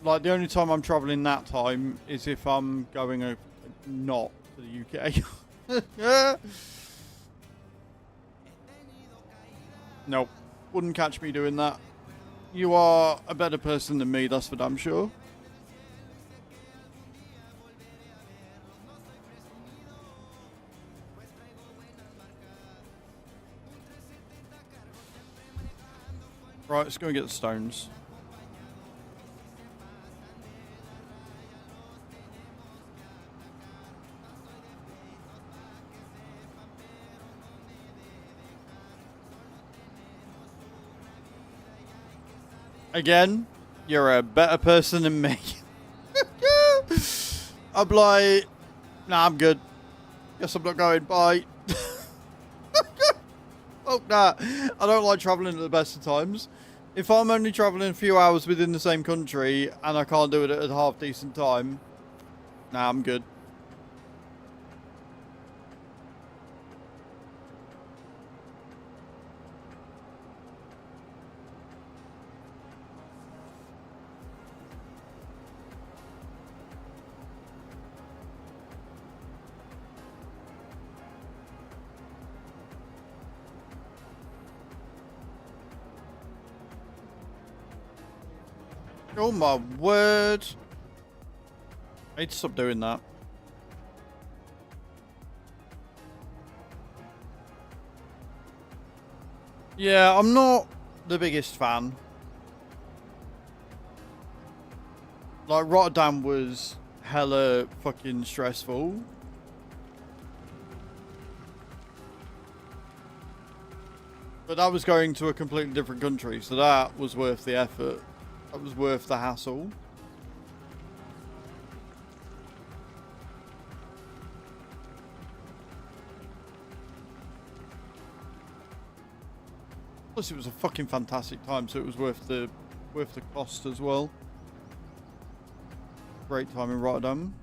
Like, the only time I'm travelling that time is if I'm going not to the UK. Nope. Wouldn't catch me doing that. You are a better person than me, that's for damn sure. Right, let's go and get the stones. Again, you're a better person than me. I'm like, nah, I'm good. Guess I'm not going. Bye. Fuck that. I don't like travelling at the best of times. If I'm only travelling a few hours within the same country and I can't do it at a half decent time, nah, I'm good. Oh my word. I need to stop doing that. Yeah, I'm not the biggest fan. Like, Rotterdam was hella fucking stressful. But that was going to a completely different country, so that was worth the effort. That was worth the hassle. Plus, it was a fucking fantastic time, so it was worth the cost as well. Great time in Rotterdam.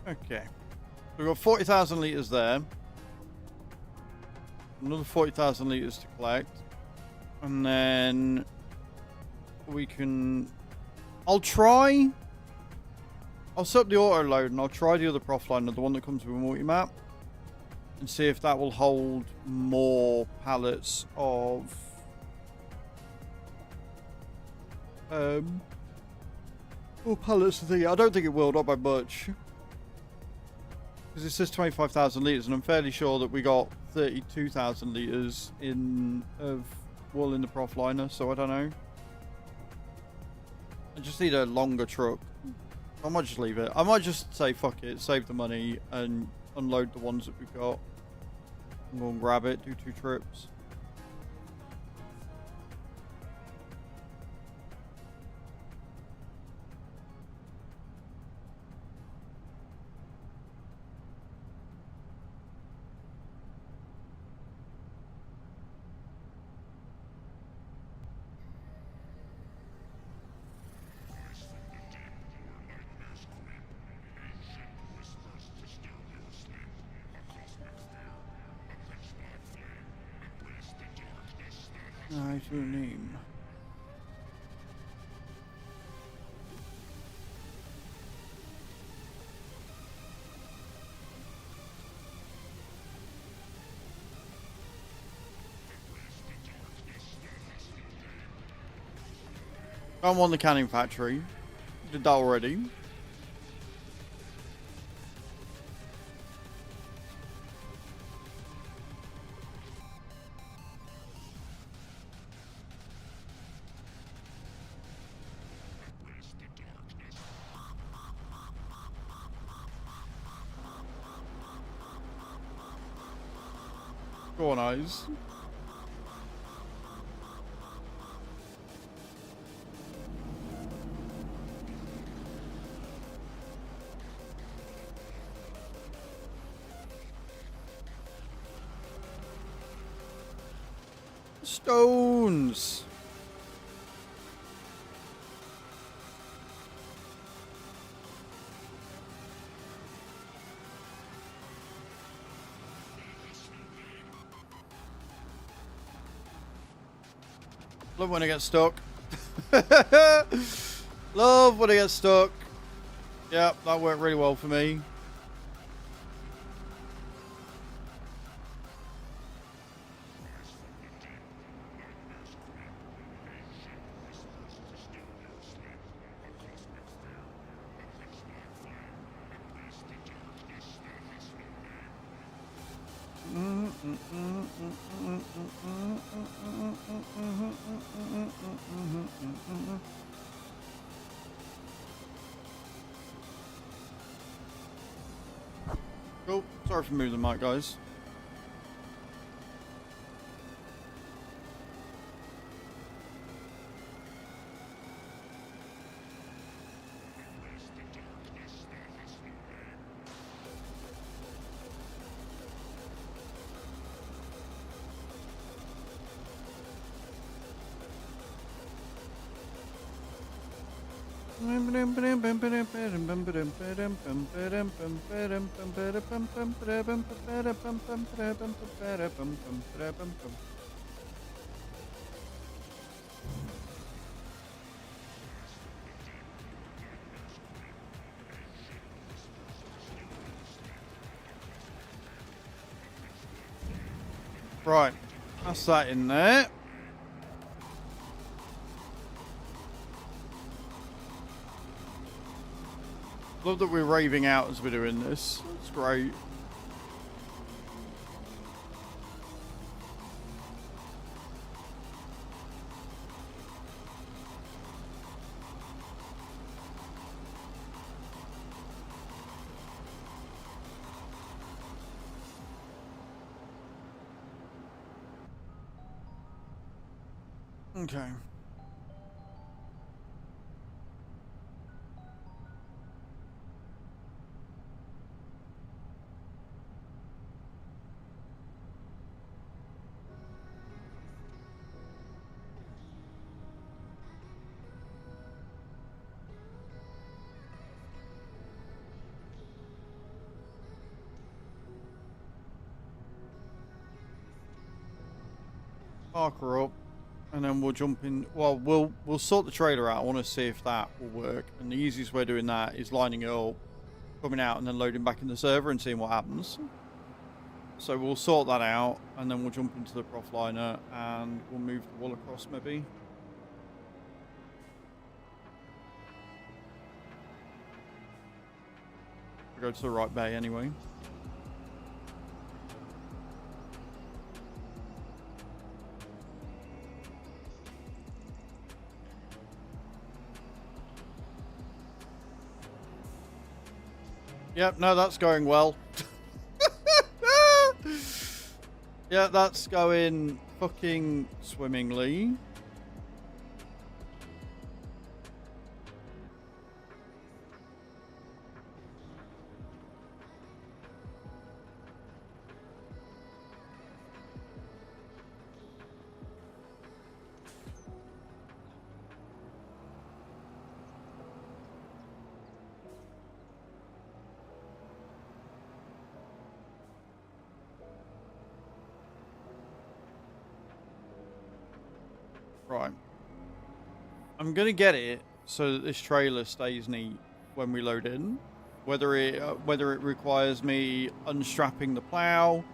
Okay. We've got 40,000 litres there. Another 40,000 litres to collect. And then we can... I'll set up the auto load and I'll try the other Profliner, the one that comes with a multi-map. And see if that will hold more pallets of... more pallets of the... I don't think it will, not by much. Because it says 25,000 litres, and I'm fairly sure that we got 32,000 litres of wool in the Profliner, so I don't know. I just need a longer truck. I might just leave it. I might just say fuck it, save the money, and unload the ones that we've got. And go and grab it, do 2 trips. Nice name. Don't want the canning factory. Did that already. Go on, eyes. Stones. Love when I get stuck. Love when I get stuck. Yep, that worked really well for me. Cool. Sorry for moving the mic, guys. Right, that's that in there. Love that we're raving out as we're doing this. It's great. Okay. Park her up, and then we'll jump in. Well, we'll sort the trailer out. I want to see if that will work, and the easiest way of doing that is lining it up, coming out, and then loading back in the server and seeing what happens. So we'll sort that out, and then we'll jump into the prof liner, and we'll move the wall across maybe. We'll go to the right bay anyway. Yep, no, that's going well. Yeah, that's going fucking swimmingly. Right. I'm going to get it so that this trailer stays neat when we load in. Whether it requires me unstrapping the plow,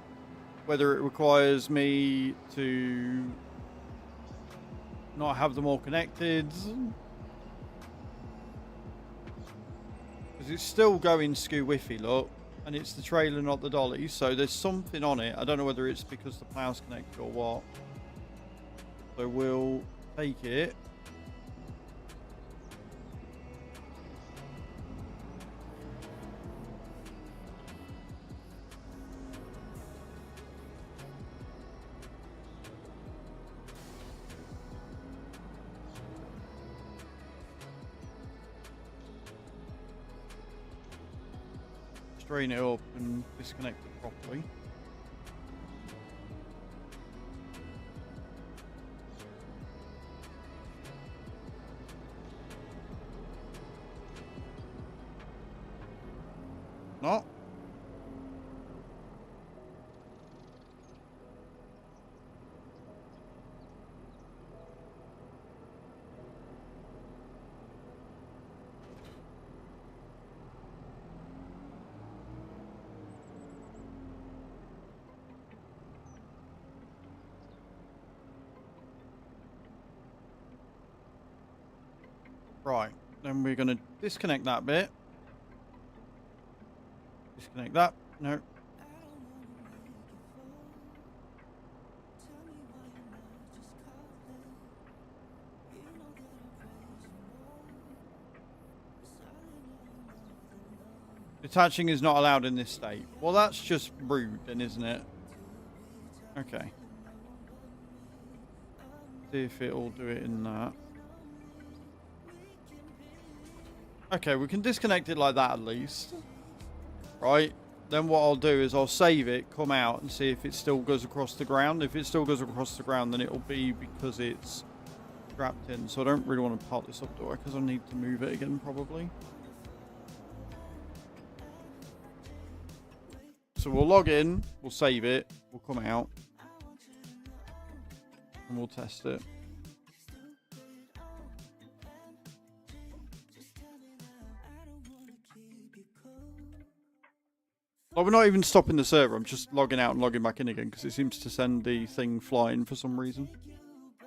whether it requires me to not have them all connected. Because it's still going skew whiffy, look. And it's the trailer, not the dolly. So there's something on it. I don't know whether it's because the plow's connected or what. So we'll take it. Straighten it up and disconnect it properly. No. Right, then we're going to disconnect that bit. Disconnect that. No. Detaching is not allowed in this state. Well, that's just rude then, isn't it? Okay. See if it'll do it in that. Okay, we can disconnect it like that at least. Right, then what I'll do is I'll save it, come out and see if it still goes across the ground. If it still goes across the ground, then it'll be because it's strapped in, so I don't really want to part this up door because I need to move it again probably. So we'll log in, we'll save it, we'll come out, and we'll test it. Like, we're not even stopping the server, I'm just logging out and logging back in again because it seems to send the thing flying for some reason.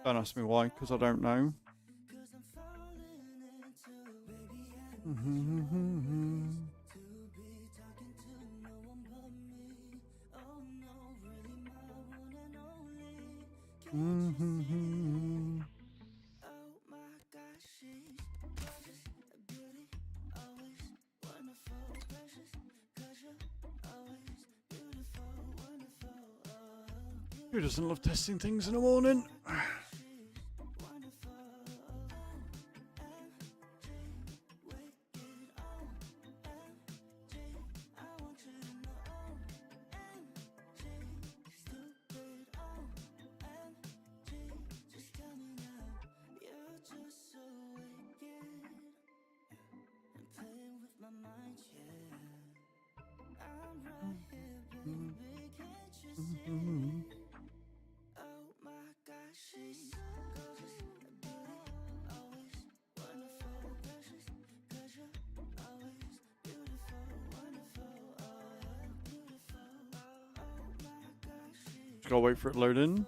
Don't ask me why, because I don't know. Who doesn't love testing things in the morning? Just gotta wait for it to load in.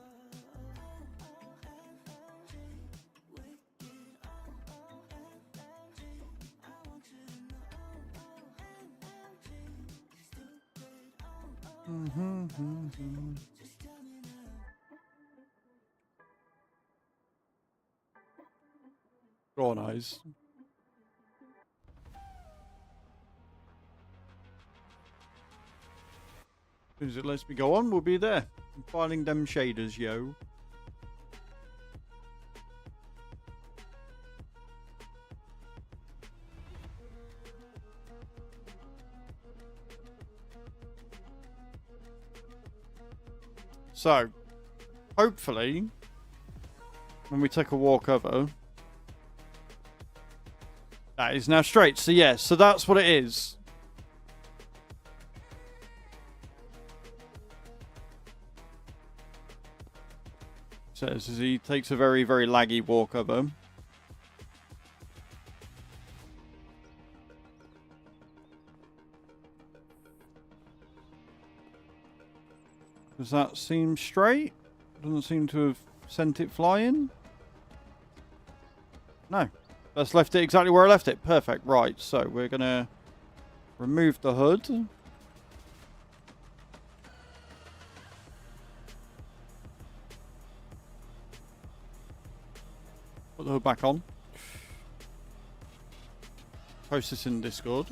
Go on, eyes. As soon as it lets me go on, we'll be there. I'm filing them shaders, yo. So, hopefully, when we take a walk over, that is now straight. So yes, so that's what it is. Says as he takes a very, very laggy walk over. Does that seem straight? Doesn't seem to have sent it flying. No. That's left it exactly where I left it. Perfect. Right, so we're going to remove the hood. Put the hood back on. Post this in Discord.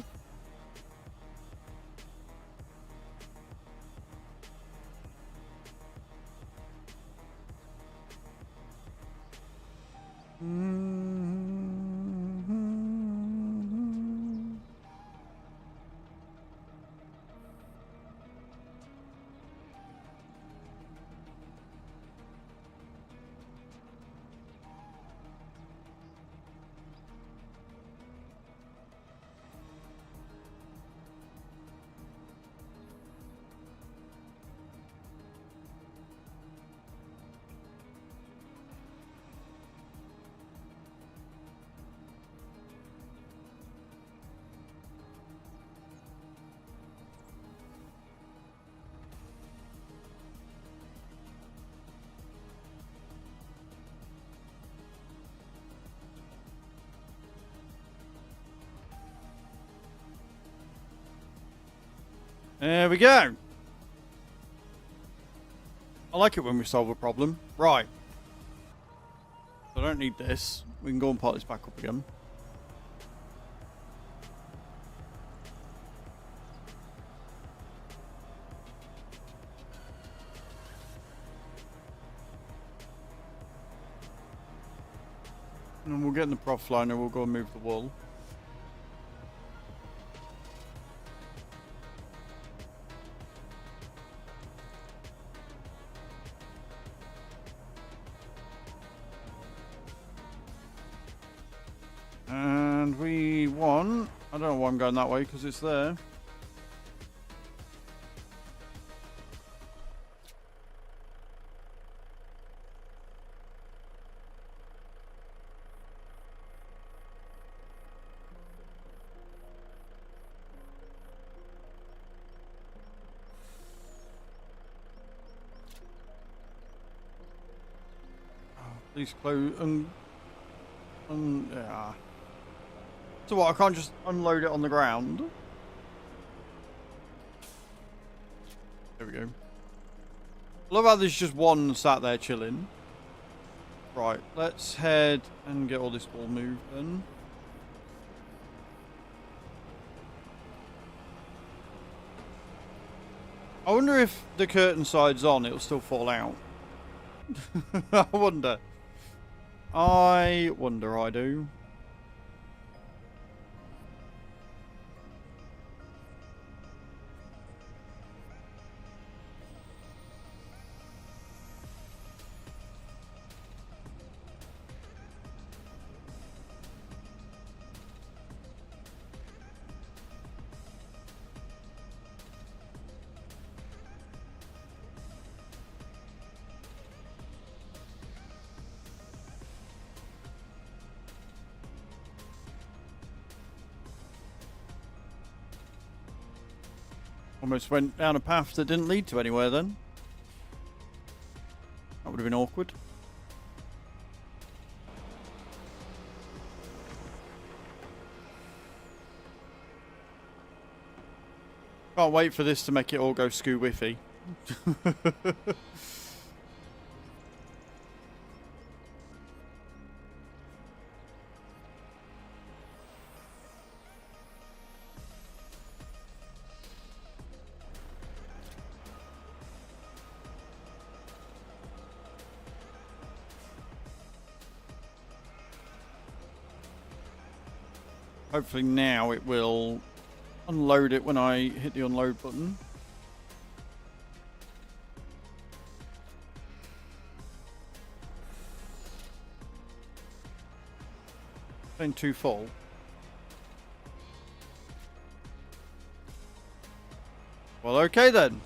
There we go. I like it when we solve a problem. Right. I don't need this. We can go and part this back up again. And we'll get in the prof liner, we'll go and move the wall. And we want... I don't know why I'm going that way, because it's there. These close... yeah. So what, I can't just unload it on the ground? There we go. I love how there's just one sat there chilling. Right, let's head and get all this wall moved then. I wonder if the curtain side's on, it'll still fall out. I wonder. I do. Almost went down a path that didn't lead to anywhere then. That would have been awkward. Can't wait for this to make it all go skoo-whiffy. Hopefully now it will unload it when I hit the unload button. Ain't too full. Well, okay then.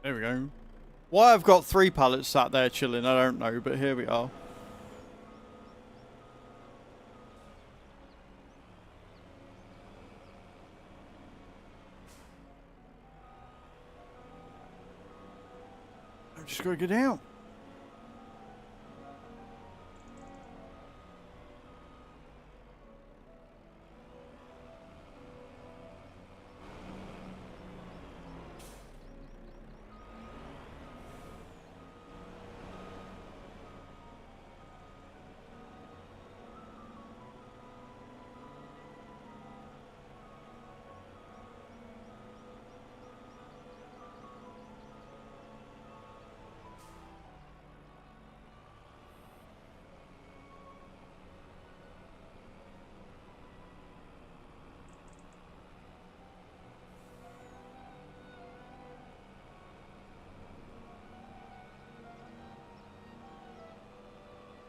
There we go. Why I've got 3 pallets sat there chilling, I don't know, but here we are. I've just got to get out.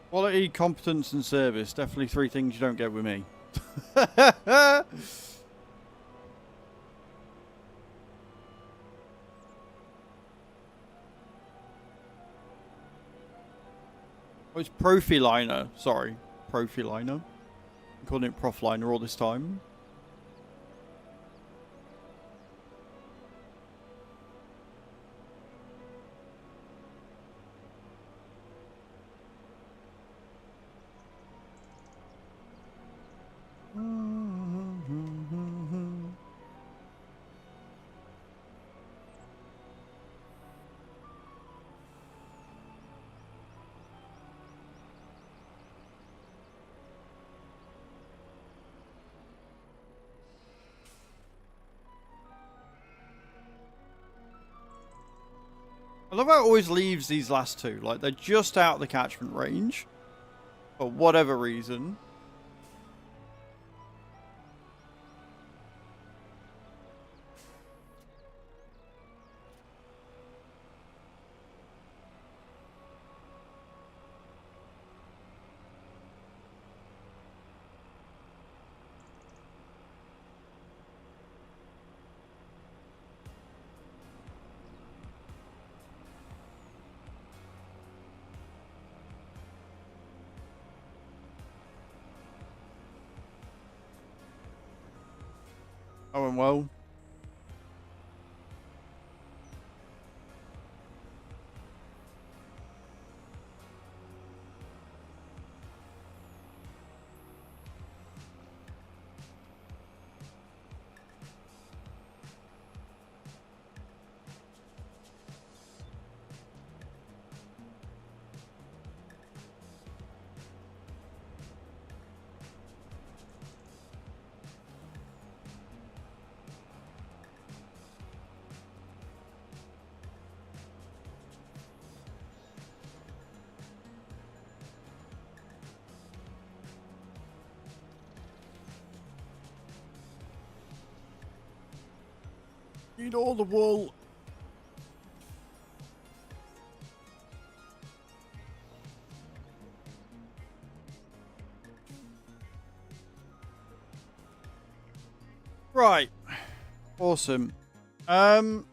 Quality, competence and service. Definitely 3 things you don't get with me. Oh, it's Profiliner. Sorry. Profiliner. I'm calling it Profliner all this time. I love how it always leaves these last two. Like, they're just out of the catchment range. For whatever reason. Oh, and well. Need all the wool. Right. Awesome. So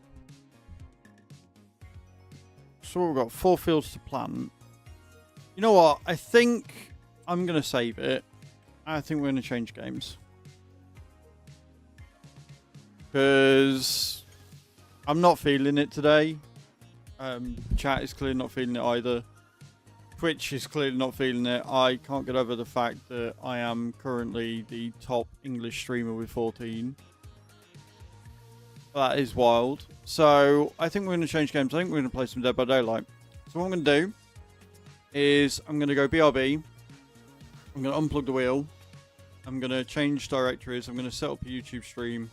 we've got 4 fields to plant. You know what? I think I'm going to save it. I think we're going to change games. Because I'm not feeling it today. Chat is clearly not feeling it either. Twitch is clearly not feeling it. I can't get over the fact that I am currently the top English streamer with 14. That is wild. So I think we're going to change games. I think we're going to play some Dead by Daylight. So what I'm going to do is I'm going to go BRB. I'm going to unplug the wheel. I'm going to change directories. I'm going to set up a YouTube stream.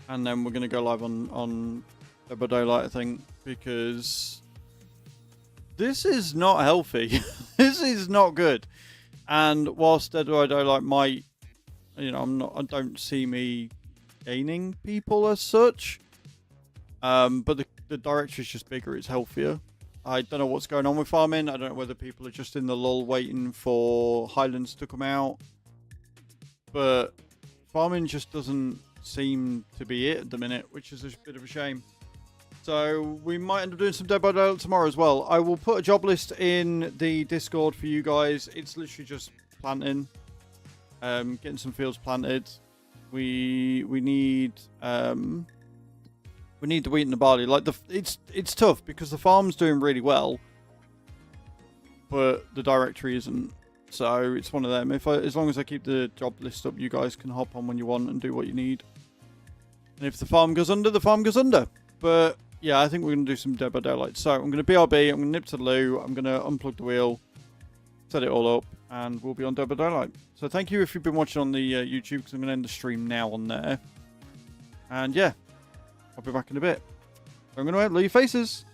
And then we're going to go live on Dead by Daylight, I think. Because this is not healthy. This is not good. And whilst Dead by Daylight might, you know, I don't see me gaining people as such. But the directory is just bigger. It's healthier. I don't know what's going on with farming. I don't know whether people are just in the lull waiting for Highlands to come out. But farming just doesn't seem to be it at the minute, which is a bit of a shame. So we might end up doing some Dead by Daylight tomorrow as well. I will put a job list in the Discord for you guys. It's literally just planting, getting some fields planted. We need the wheat and the barley. Like it's tough because the farm's doing really well, but the directory isn't. So it's one of them. As long as I keep the job list up, you guys can hop on when you want and do what you need. And if the farm goes under, the farm goes under. But yeah, I think we're going to do some Dead by Daylight. So I'm going to BRB, I'm going to nip to the loo, I'm going to unplug the wheel, set it all up, and we'll be on Dead by Daylight. So thank you if you've been watching on the YouTube, because I'm going to end the stream now on there. And yeah, I'll be back in a bit. So I'm going to leave faces.